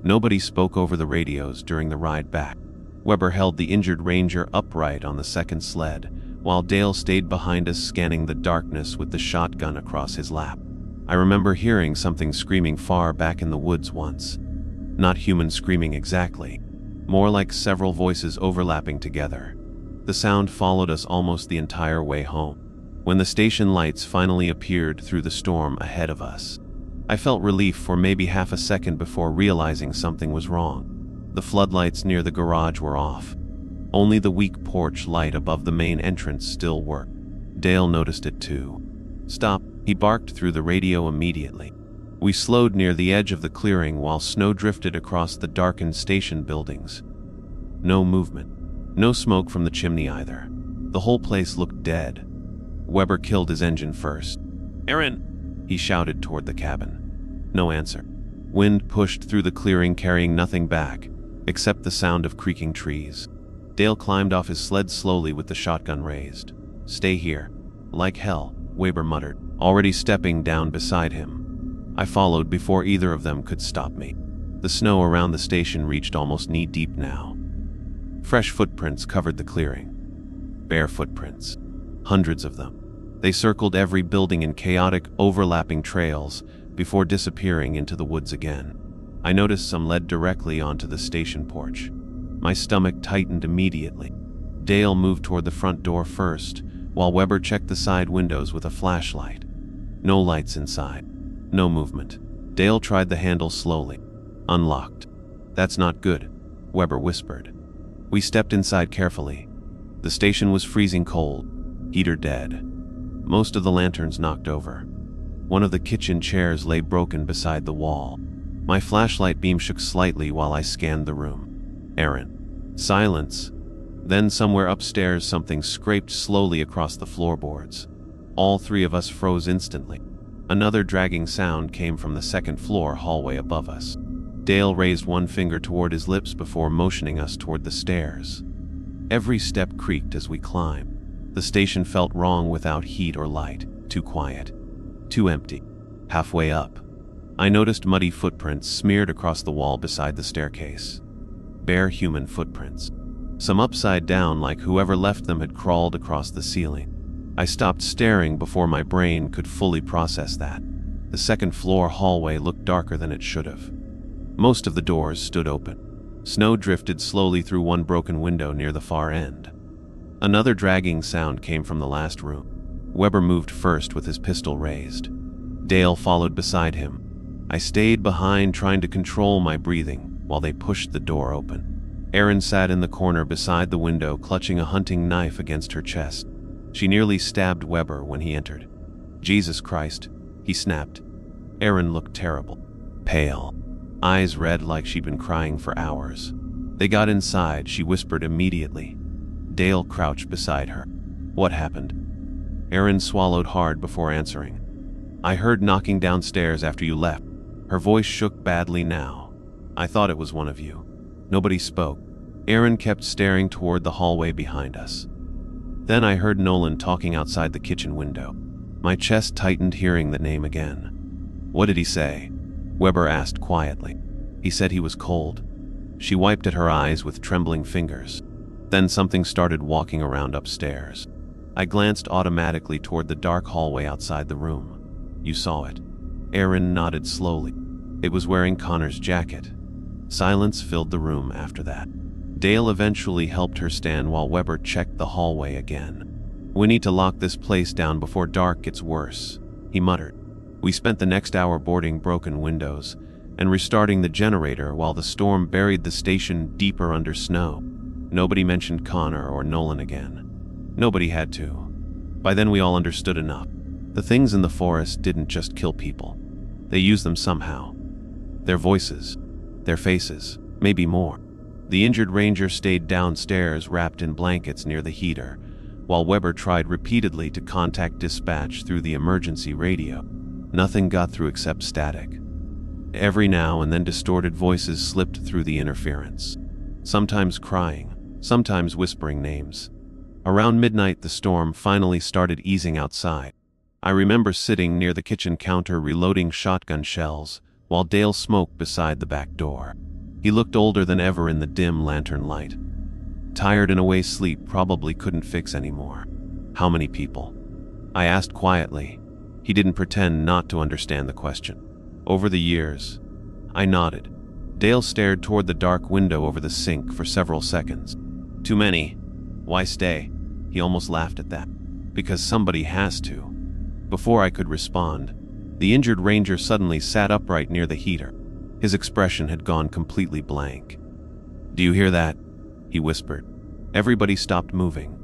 Nobody spoke over the radios during the ride back. Weber held the injured ranger upright on the second sled, while Dale stayed behind us scanning the darkness with the shotgun across his lap. I remember hearing something screaming far back in the woods once. Not human screaming exactly, more like several voices overlapping together. The sound followed us almost the entire way home. When the station lights finally appeared through the storm ahead of us, I felt relief for maybe half a second before realizing something was wrong. The floodlights near the garage were off. Only the weak porch light above the main entrance still worked. Dale noticed it too. "Stop," he barked through the radio immediately. We slowed near the edge of the clearing while snow drifted across the darkened station buildings. No movement. No smoke from the chimney either. The whole place looked dead. Weber killed his engine first. "Aaron!" he shouted toward the cabin. No answer. Wind pushed through the clearing carrying nothing back, except the sound of creaking trees. Dale climbed off his sled slowly with the shotgun raised. "Stay here." "Like hell," Weber muttered, already stepping down beside him. I followed before either of them could stop me. The snow around the station reached almost knee-deep now. Fresh footprints covered the clearing. Bare footprints. Hundreds of them. They circled every building in chaotic, overlapping trails before disappearing into the woods again. I noticed some led directly onto the station porch. My stomach tightened immediately. Dale moved toward the front door first, while Weber checked the side windows with a flashlight. No lights inside. No movement. Dale tried the handle slowly. Unlocked. "That's not good," Weber whispered. We stepped inside carefully. The station was freezing cold, heater dead. Most of the lanterns knocked over. One of the kitchen chairs lay broken beside the wall. My flashlight beam shook slightly while I scanned the room. "Aaron." Silence. Then somewhere upstairs something scraped slowly across the floorboards. All three of us froze instantly. Another dragging sound came from the second-floor hallway above us. Dale raised one finger toward his lips before motioning us toward the stairs. Every step creaked as we climbed. The station felt wrong without heat or light, too quiet, too empty. Halfway up, I noticed muddy footprints smeared across the wall beside the staircase. Bare human footprints. Some upside down like whoever left them had crawled across the ceiling. I stopped staring before my brain could fully process that. The second-floor hallway looked darker than it should have. Most of the doors stood open. Snow drifted slowly through one broken window near the far end. Another dragging sound came from the last room. Weber moved first with his pistol raised. Dale followed beside him. I stayed behind trying to control my breathing while they pushed the door open. Erin sat in the corner beside the window clutching a hunting knife against her chest. She nearly stabbed Weber when he entered. "Jesus Christ," he snapped. Erin looked terrible. Pale. Eyes red like she'd been crying for hours. They got inside, she whispered immediately. Dale crouched beside her. "What happened?" Erin swallowed hard before answering. "I heard knocking downstairs after you left." Her voice shook badly now. "I thought it was one of you." Nobody spoke. Erin kept staring toward the hallway behind us. Then I heard Nolan talking outside the kitchen window. My chest tightened hearing the name again. "What did he say?" Weber asked quietly. "He said he was cold." She wiped at her eyes with trembling fingers. Then something started walking around upstairs. I glanced automatically toward the dark hallway outside the room. "You saw it." Erin nodded slowly. "It was wearing Connor's jacket." Silence filled the room after that. Dale eventually helped her stand while Weber checked the hallway again. "We need to lock this place down before dark gets worse," he muttered. We spent the next hour boarding broken windows and restarting the generator while the storm buried the station deeper under snow. Nobody mentioned Connor or Nolan again. Nobody had to. By then we all understood enough. The things in the forest didn't just kill people. They used them somehow. Their voices, their faces, maybe more. The injured ranger stayed downstairs wrapped in blankets near the heater, while Weber tried repeatedly to contact dispatch through the emergency radio. Nothing got through except static. Every now and then distorted voices slipped through the interference, sometimes crying, sometimes whispering names. Around midnight, the storm finally started easing outside. I remember sitting near the kitchen counter reloading shotgun shells, while Dale smoked beside the back door. He looked older than ever in the dim lantern light. Tired in a way sleep probably couldn't fix anymore. How many people? I asked quietly. He didn't pretend not to understand the question. Over the years. I nodded. Dale stared toward the dark window over the sink for several seconds. Too many. Why stay? He almost laughed at that. Because somebody has to. Before I could respond, the injured ranger suddenly sat upright near the heater. His expression had gone completely blank. "Do you hear that?" he whispered. Everybody stopped moving.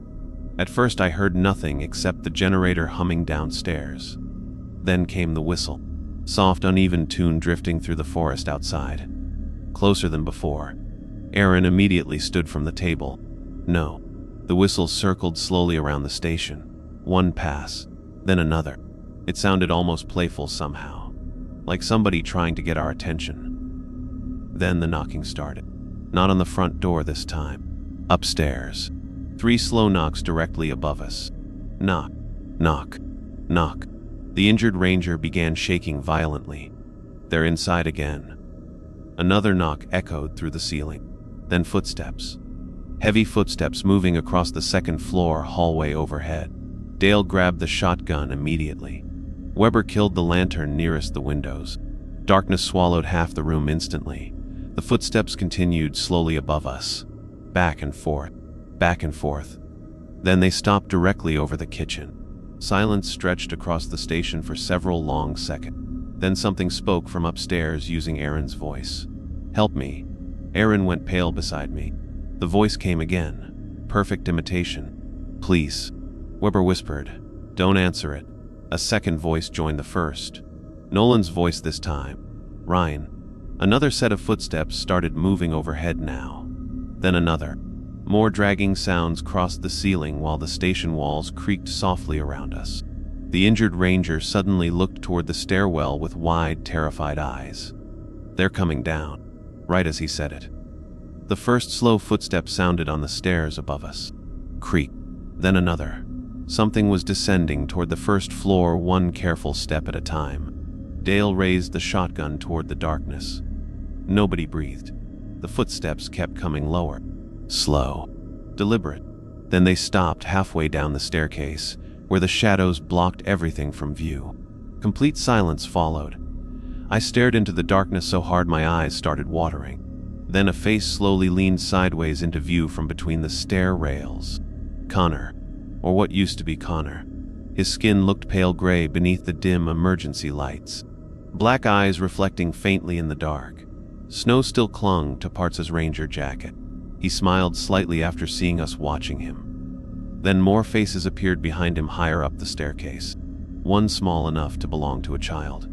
At first I heard nothing except the generator humming downstairs. Then came the whistle. Soft, uneven tune drifting through the forest outside. Closer than before. Aaron immediately stood from the table. No. The whistle circled slowly around the station. One pass, then another. It sounded almost playful somehow, like somebody trying to get our attention. Then the knocking started. Not on the front door this time. Upstairs. 3 slow knocks directly above us. Knock, knock, knock. The injured ranger began shaking violently. They're inside again. Another knock echoed through the ceiling. Then footsteps. Heavy footsteps moving across the second-floor hallway overhead. Dale grabbed the shotgun immediately. Weber killed the lantern nearest the windows. Darkness swallowed half the room instantly. The footsteps continued slowly above us. Back and forth. Back and forth. Then they stopped directly over the kitchen. Silence stretched across the station for several long seconds. Then something spoke from upstairs using Aaron's voice. "Help me." Aaron went pale beside me. The voice came again. Perfect imitation. "Please." Weber whispered. "Don't answer it." A second voice joined the first. Nolan's voice this time. "Ryan." Another set of footsteps started moving overhead now. Then another. More dragging sounds crossed the ceiling while the station walls creaked softly around us. The injured ranger suddenly looked toward the stairwell with wide, terrified eyes. "They're coming down," right as he said it. The first slow footstep sounded on the stairs above us. Creak. Then another. Something was descending toward the first floor, one careful step at a time. Dale raised the shotgun toward the darkness. Nobody breathed. The footsteps kept coming lower. Slow. Deliberate. Then they stopped halfway down the staircase, where the shadows blocked everything from view. Complete silence followed. I stared into the darkness so hard my eyes started watering. Then a face slowly leaned sideways into view from between the stair rails. Connor, or what used to be Connor. His skin looked pale gray beneath the dim emergency lights. Black eyes reflecting faintly in the dark. Snow still clung to parts of his ranger jacket. He smiled slightly after seeing us watching him. Then more faces appeared behind him higher up the staircase. One small enough to belong to a child.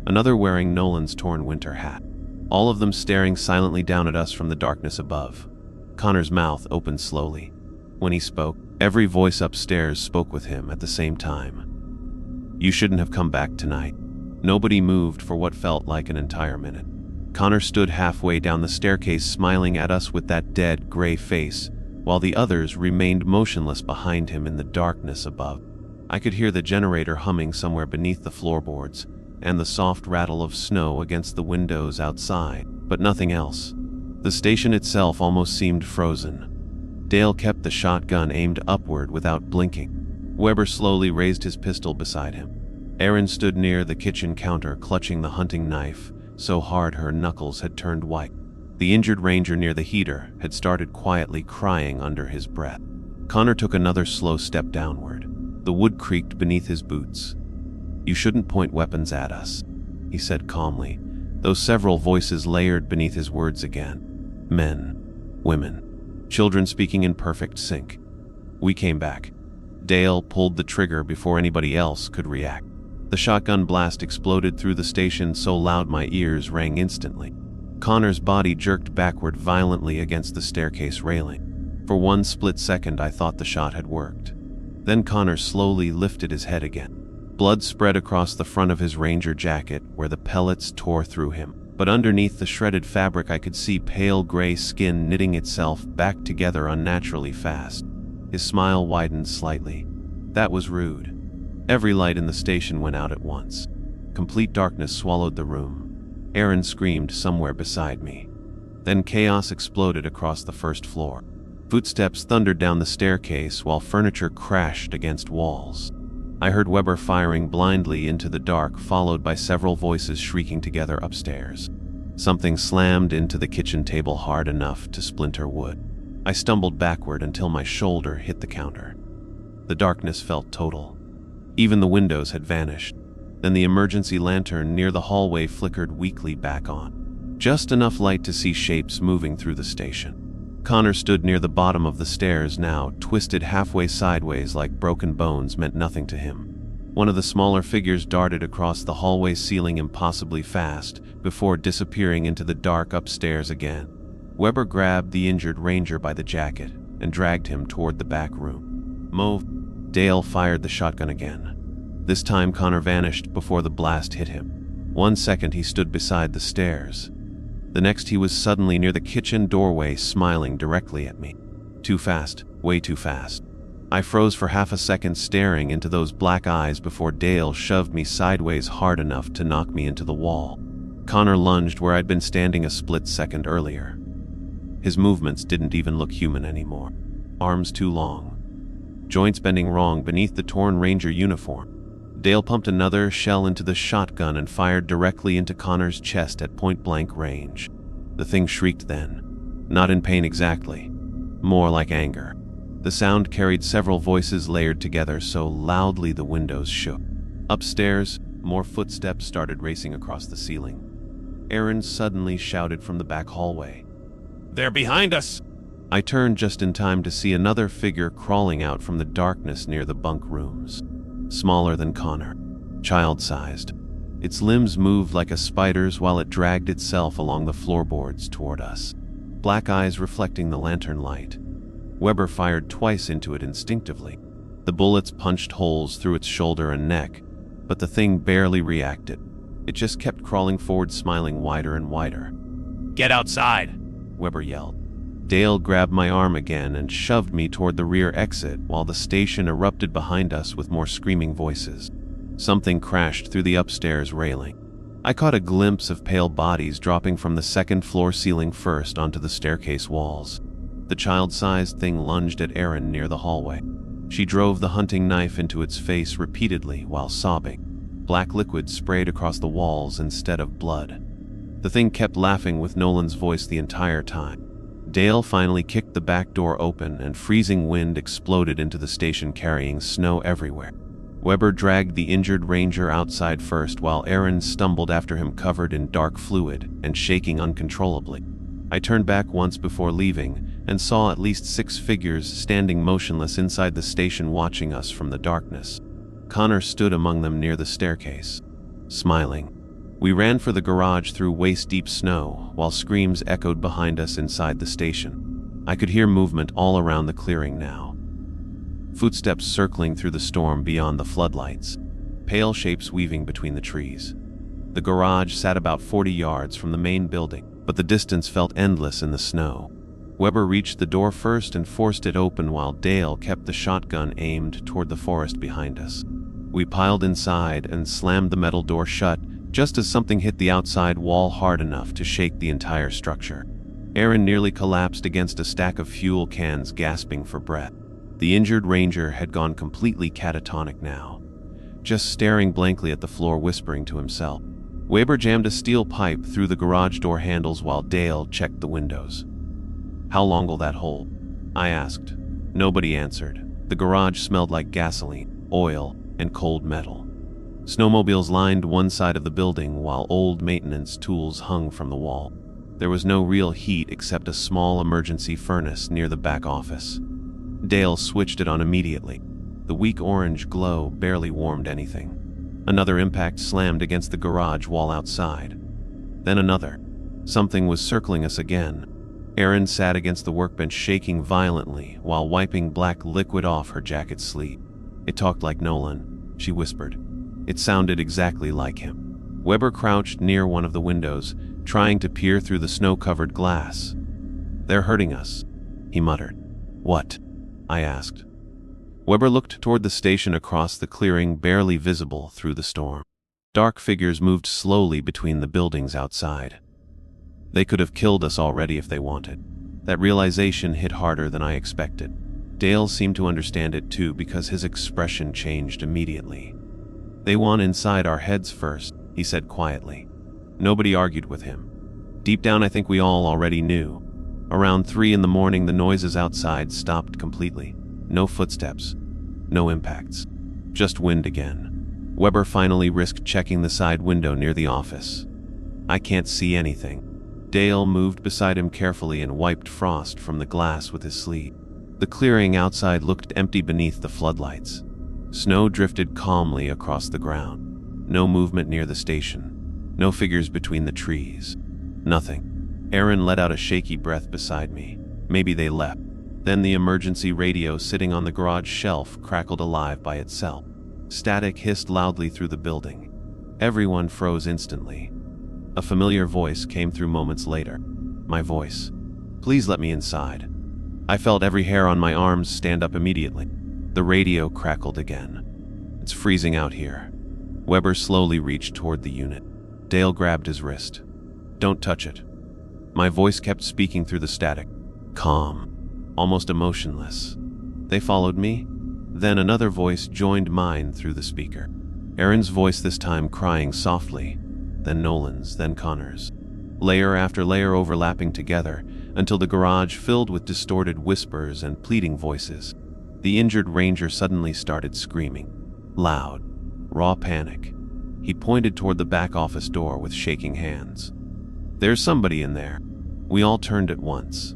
Another wearing Nolan's torn winter hat. All of them staring silently down at us from the darkness above. Connor's mouth opened slowly. When he spoke, every voice upstairs spoke with him at the same time. "You shouldn't have come back tonight." Nobody moved for what felt like an entire minute. Connor stood halfway down the staircase smiling at us with that dead, gray face, while the others remained motionless behind him in the darkness above. I could hear the generator humming somewhere beneath the floorboards, and the soft rattle of snow against the windows outside, but nothing else. The station itself almost seemed frozen. Dale kept the shotgun aimed upward without blinking. Weber slowly raised his pistol beside him. Erin stood near the kitchen counter clutching the hunting knife, so hard her knuckles had turned white. The injured ranger near the heater had started quietly crying under his breath. Connor took another slow step downward. The wood creaked beneath his boots. "You shouldn't point weapons at us," he said calmly, though several voices layered beneath his words again. Men, women, children speaking in perfect sync. We came back. Dale pulled the trigger before anybody else could react. The shotgun blast exploded through the station so loud my ears rang instantly. Connor's body jerked backward violently against the staircase railing. For one split second, I thought the shot had worked. Then Connor slowly lifted his head again. Blood spread across the front of his ranger jacket where the pellets tore through him. But underneath the shredded fabric, I could see pale gray skin knitting itself back together unnaturally fast. His smile widened slightly. That was rude. Every light in the station went out at once. Complete darkness swallowed the room. Aaron screamed somewhere beside me. Then chaos exploded across the first floor. Footsteps thundered down the staircase while furniture crashed against walls. I heard Weber firing blindly into the dark, followed by several voices shrieking together upstairs. Something slammed into the kitchen table hard enough to splinter wood. I stumbled backward until my shoulder hit the counter. The darkness felt total. Even the windows had vanished. Then the emergency lantern near the hallway flickered weakly back on. Just enough light to see shapes moving through the station. Connor stood near the bottom of the stairs now, twisted halfway sideways like broken bones meant nothing to him. One of the smaller figures darted across the hallway ceiling impossibly fast before disappearing into the dark upstairs again. Weber grabbed the injured ranger by the jacket and dragged him toward the back room. Dale fired the shotgun again. This time Connor vanished before the blast hit him. 1 second he stood beside the stairs. The next he was suddenly near the kitchen doorway, smiling directly at me. Too fast, way too fast. I froze for half a second, staring into those black eyes before Dale shoved me sideways hard enough to knock me into the wall. Connor lunged where I'd been standing a split second earlier. His movements didn't even look human anymore. Arms too long. Joints bending wrong beneath the torn ranger uniform. Dale pumped another shell into the shotgun and fired directly into Connor's chest at point-blank range. The thing shrieked then. Not in pain exactly. More like anger. The sound carried several voices layered together so loudly the windows shook. Upstairs, more footsteps started racing across the ceiling. Aaron suddenly shouted from the back hallway. "They're behind us!" I turned just in time to see another figure crawling out from the darkness near the bunk rooms. Smaller than Connor, child-sized. Its limbs moved like a spider's while it dragged itself along the floorboards toward us. Black eyes reflecting the lantern light. Weber fired twice into it instinctively. The bullets punched holes through its shoulder and neck, but the thing barely reacted. It just kept crawling forward, smiling wider and wider. "Get outside!" Weber yelled. Dale grabbed my arm again and shoved me toward the rear exit while the station erupted behind us with more screaming voices. Something crashed through the upstairs railing. I caught a glimpse of pale bodies dropping from the second-floor ceiling first onto the staircase walls. The child-sized thing lunged at Erin near the hallway. She drove the hunting knife into its face repeatedly while sobbing. Black liquid sprayed across the walls instead of blood. The thing kept laughing with Nolan's voice the entire time. Dale finally kicked the back door open and freezing wind exploded into the station, carrying snow everywhere. Weber dragged the injured ranger outside first while Aaron stumbled after him, covered in dark fluid and shaking uncontrollably. I turned back once before leaving and saw at least 6 figures standing motionless inside the station, watching us from the darkness. Connor stood among them near the staircase, smiling. We ran for the garage through waist-deep snow, while screams echoed behind us inside the station. I could hear movement all around the clearing now. Footsteps circling through the storm beyond the floodlights, pale shapes weaving between the trees. The garage sat about 40 yards from the main building, but the distance felt endless in the snow. Weber reached the door first and forced it open while Dale kept the shotgun aimed toward the forest behind us. We piled inside and slammed the metal door shut just as something hit the outside wall hard enough to shake the entire structure. Aaron nearly collapsed against a stack of fuel cans, gasping for breath. The injured ranger had gone completely catatonic now, just staring blankly at the floor, whispering to himself. Weber jammed a steel pipe through the garage door handles while Dale checked the windows. "How long will that hold?" I asked. Nobody answered. The garage smelled like gasoline, oil, and cold metal. Snowmobiles lined one side of the building while old maintenance tools hung from the wall. There was no real heat except a small emergency furnace near the back office. Dale switched it on immediately. The weak orange glow barely warmed anything. Another impact slammed against the garage wall outside. Then another. Something was circling us again. Erin sat against the workbench shaking violently while wiping black liquid off her jacket sleeve. It talked like Nolan, she whispered. It sounded exactly like him. Weber crouched near one of the windows, trying to peer through the snow-covered glass. "They're hurting us," he muttered. "What?" I asked. Weber looked toward the station across the clearing, barely visible through the storm. Dark figures moved slowly between the buildings outside. They could have killed us already if they wanted. That realization hit harder than I expected. Dale seemed to understand it too because his expression changed immediately. "They want inside our heads first," he said quietly. Nobody argued with him. Deep down I think we all already knew. Around 3 a.m, the noises outside stopped completely. No footsteps, no impacts, just wind again. Weber finally risked checking the side window near the office. "I can't see anything." Dale moved beside him carefully and wiped frost from the glass with his sleeve. The clearing outside looked empty beneath the floodlights. Snow drifted calmly across the ground. No movement near the station. No figures between the trees. Nothing. Erin let out a shaky breath beside me. Maybe they left. Then the emergency radio sitting on the garage shelf crackled alive by itself. Static hissed loudly through the building. Everyone froze instantly. A familiar voice came through moments later. My voice. "Please let me inside." I felt every hair on my arms stand up immediately. The radio crackled again. "It's freezing out here." Weber slowly reached toward the unit. Dale grabbed his wrist. "Don't touch it." My voice kept speaking through the static. Calm. Almost emotionless. They followed me. Then another voice joined mine through the speaker. Erin's voice this time crying softly, then Nolan's, then Connor's. Layer after layer overlapping together until the garage filled with distorted whispers and pleading voices. The injured ranger suddenly started screaming. Loud. Raw panic. He pointed toward the back office door with shaking hands. "There's somebody in there." We all turned at once.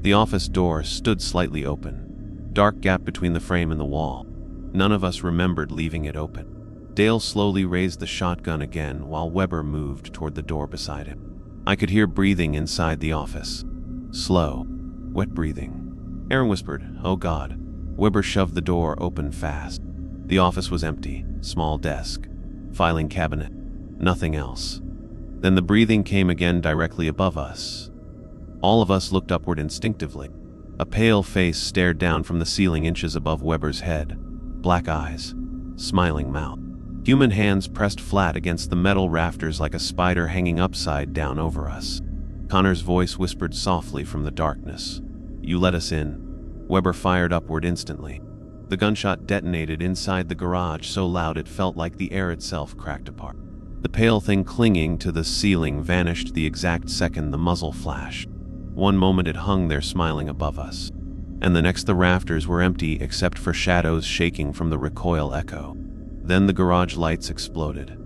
The office door stood slightly open. Dark gap between the frame and the wall. None of us remembered leaving it open. Dale slowly raised the shotgun again while Weber moved toward the door beside him. I could hear breathing inside the office. Slow, wet breathing. Erin whispered, "Oh God." Weber shoved the door open fast. The office was empty. Small desk. Filing cabinet. Nothing else. Then the breathing came again directly above us. All of us looked upward instinctively. A pale face stared down from the ceiling inches above Weber's head. Black eyes. Smiling mouth. Human hands pressed flat against the metal rafters like a spider hanging upside down over us. Connor's voice whispered softly from the darkness. "You let us in." Weber fired upward instantly. The gunshot detonated inside the garage so loud it felt like the air itself cracked apart. The pale thing clinging to the ceiling vanished the exact second the muzzle flashed. One moment it hung there smiling above us, and the next the rafters were empty except for shadows shaking from the recoil echo. Then the garage lights exploded.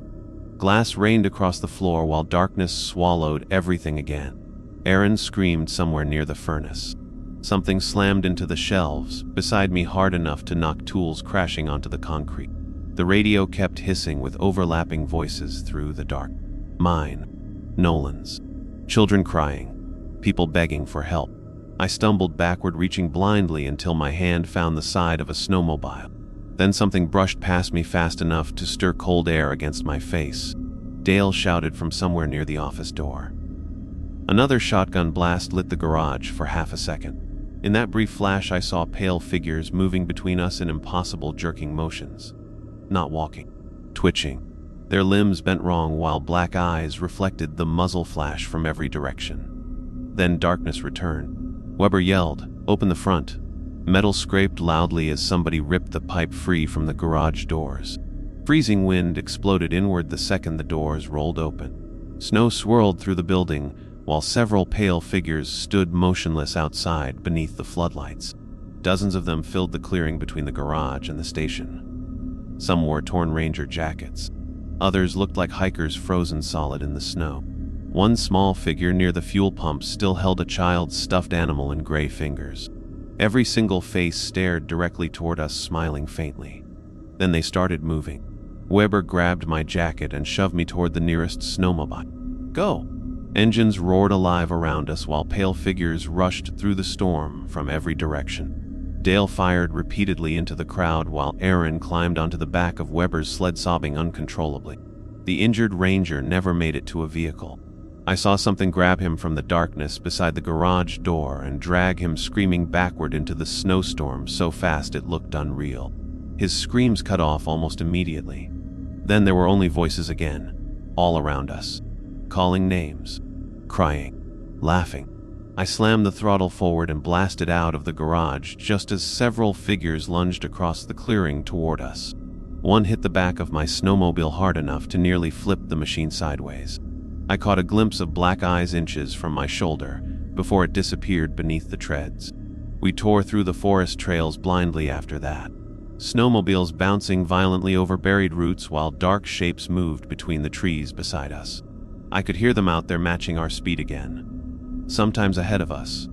Glass rained across the floor while darkness swallowed everything again. Erin screamed somewhere near the furnace. Something slammed into the shelves beside me hard enough to knock tools crashing onto the concrete. The radio kept hissing with overlapping voices through the dark. Mine. Nolan's. Children crying. People begging for help. I stumbled backward, reaching blindly until my hand found the side of a snowmobile. Then something brushed past me fast enough to stir cold air against my face. Dale shouted from somewhere near the office door. Another shotgun blast lit the garage for half a second. In that brief flash, I saw pale figures moving between us in impossible jerking motions. Not walking. Twitching. Their limbs bent wrong while black eyes reflected the muzzle flash from every direction. Then darkness returned. Weber yelled, "Open the front." Metal scraped loudly as somebody ripped the pipe free from the garage doors. Freezing wind exploded inward the second the doors rolled open. Snow swirled through the building, while several pale figures stood motionless outside beneath the floodlights. Dozens of them filled the clearing between the garage and the station. Some wore torn ranger jackets. Others looked like hikers frozen solid in the snow. One small figure near the fuel pump still held a child's stuffed animal in gray fingers. Every single face stared directly toward us, smiling faintly. Then they started moving. Weber grabbed my jacket and shoved me toward the nearest snowmobile. "Go!" Engines roared alive around us while pale figures rushed through the storm from every direction. Dale fired repeatedly into the crowd while Aaron climbed onto the back of Weber's sled, sobbing uncontrollably. The injured ranger never made it to a vehicle. I saw something grab him from the darkness beside the garage door and drag him screaming backward into the snowstorm so fast it looked unreal. His screams cut off almost immediately. Then there were only voices again, all around us, calling names, crying, laughing. I slammed the throttle forward and blasted out of the garage just as several figures lunged across the clearing toward us. One hit the back of my snowmobile hard enough to nearly flip the machine sideways. I caught a glimpse of black eyes inches from my shoulder before it disappeared beneath the treads. We tore through the forest trails blindly after that, snowmobiles bouncing violently over buried roots while dark shapes moved between the trees beside us. I could hear them out there matching our speed again, sometimes ahead of us,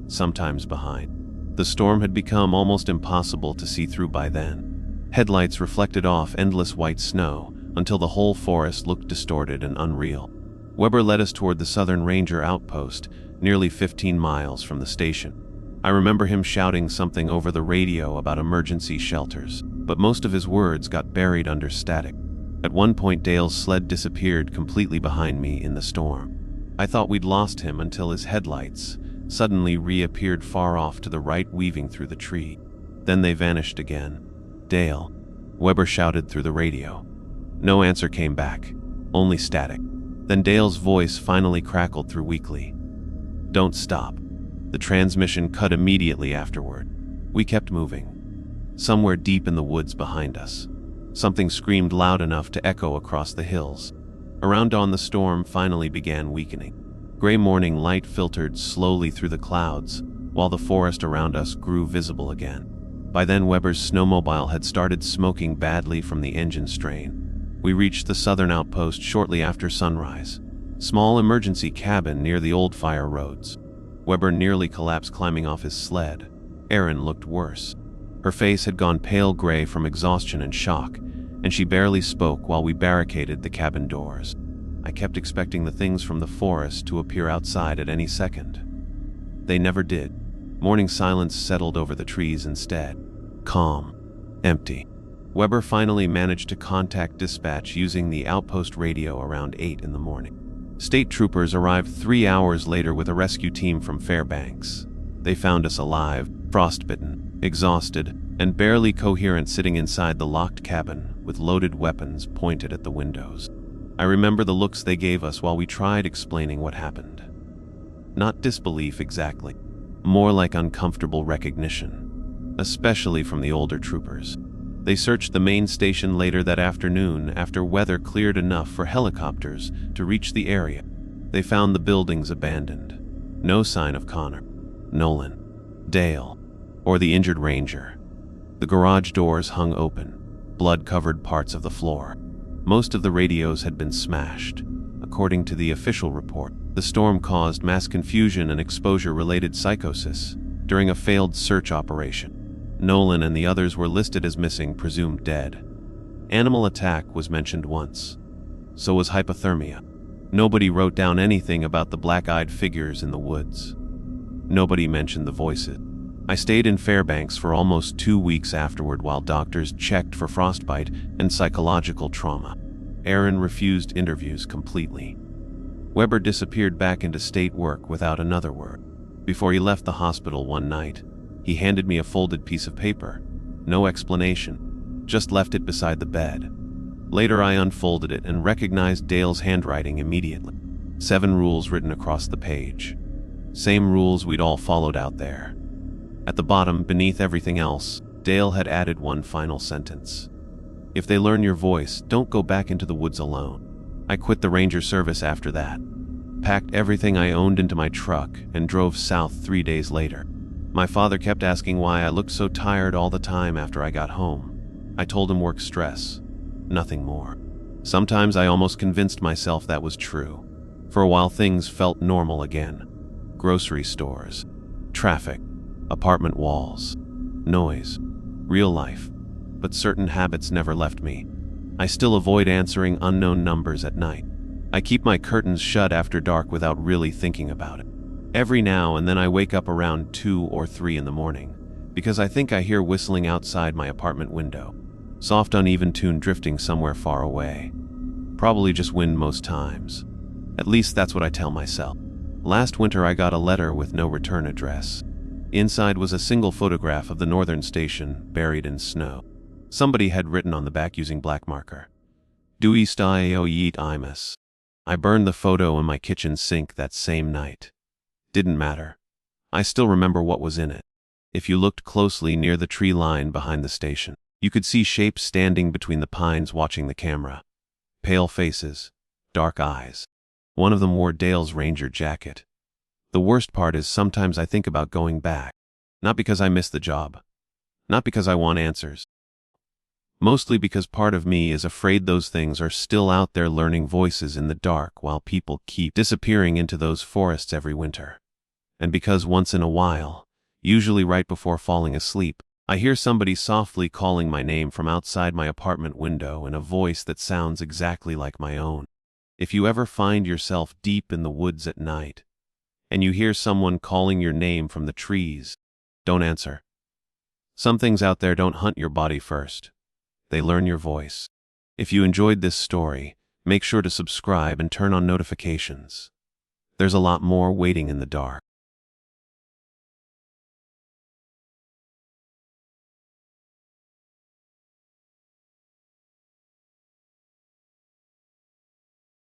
sometimes behind. The storm had become almost impossible to see through by then. Headlights reflected off endless white snow until the whole forest looked distorted and unreal. Weber led us toward the Southern Ranger outpost, nearly 15 miles from the station. I remember him shouting something over the radio about emergency shelters, but most of his words got buried under static. At one point, Dale's sled disappeared completely behind me in the storm. I thought we'd lost him until his headlights suddenly reappeared far off to the right, weaving through the tree. Then they vanished again. "Dale," Weber shouted through the radio. No answer came back, only static. Then Dale's voice finally crackled through weakly. "Don't stop." The transmission cut immediately afterward. We kept moving. Somewhere deep in the woods behind us, something screamed loud enough to echo across the hills. Around dawn, the storm finally began weakening. Gray morning light filtered slowly through the clouds, while the forest around us grew visible again. By then, Weber's snowmobile had started smoking badly from the engine strain. We reached the southern outpost shortly after sunrise. Small emergency cabin near the old fire roads. Weber nearly collapsed climbing off his sled. Erin looked worse. Her face had gone pale gray from exhaustion and shock, and she barely spoke while we barricaded the cabin doors. I kept expecting the things from the forest to appear outside at any second. They never did. Morning silence settled over the trees instead. Calm. Empty. Weber finally managed to contact dispatch using the outpost radio around 8 in the morning. State troopers arrived 3 hours later with a rescue team from Fairbanks. They found us alive, frostbitten, exhausted, and barely coherent, sitting inside the locked cabin with loaded weapons pointed at the windows. I remember the looks they gave us while we tried explaining what happened. Not disbelief exactly, more like uncomfortable recognition, especially from the older troopers. They searched the main station later that afternoon after weather cleared enough for helicopters to reach the area. They found the buildings abandoned. No sign of Connor, Nolan, Dale, or the injured ranger. The garage doors hung open, blood-covered parts of the floor. Most of the radios had been smashed. According to the official report, the storm caused mass confusion and exposure-related psychosis during a failed search operation. Nolan and the others were listed as missing, presumed dead. Animal attack was mentioned once. So was hypothermia. Nobody wrote down anything about the black-eyed figures in the woods. Nobody mentioned the voices. I stayed in Fairbanks for almost 2 weeks afterward while doctors checked for frostbite and psychological trauma. Aaron refused interviews completely. Weber disappeared back into state work without another word. Before he left the hospital one night, he handed me a folded piece of paper. No explanation, just left it beside the bed. Later I unfolded it and recognized Dale's handwriting immediately. 7 rules written across the page. Same rules we'd all followed out there. At the bottom, beneath everything else, Dale had added one final sentence. If they learn your voice, don't go back into the woods alone. I quit the ranger service after that, packed everything I owned into my truck, and drove south 3 days later. My father kept asking why I looked so tired all the time after I got home. I told him work stress, nothing more. Sometimes I almost convinced myself that was true. For a while things felt normal again. Grocery stores, traffic, apartment walls, noise, real life. But certain habits never left me. I still avoid answering unknown numbers at night. I keep my curtains shut after dark without really thinking about it. Every now and then I wake up around 2 or 3 in the morning, because I think I hear whistling outside my apartment window. Soft, uneven tune drifting somewhere far away. Probably just wind most times. At least that's what I tell myself. Last winter I got a letter with no return address. Inside was a single photograph of the northern station, buried in snow. Somebody had written on the back using black marker, "Du ist io yeet imus." I burned the photo in my kitchen sink that same night. Didn't matter. I still remember what was in it. If you looked closely near the tree line behind the station, you could see shapes standing between the pines watching the camera. Pale faces, dark eyes. One of them wore Dale's Ranger jacket. The worst part is sometimes I think about going back. Not because I miss the job. Not because I want answers. Mostly because part of me is afraid those things are still out there learning voices in the dark while people keep disappearing into those forests every winter. And because once in a while, usually right before falling asleep, I hear somebody softly calling my name from outside my apartment window in a voice that sounds exactly like my own. If you ever find yourself deep in the woods at night, and you hear someone calling your name from the trees, don't answer. Some things out there don't hunt your body first. They learn your voice. If you enjoyed this story, make sure to subscribe and turn on notifications. There's a lot more waiting in the dark.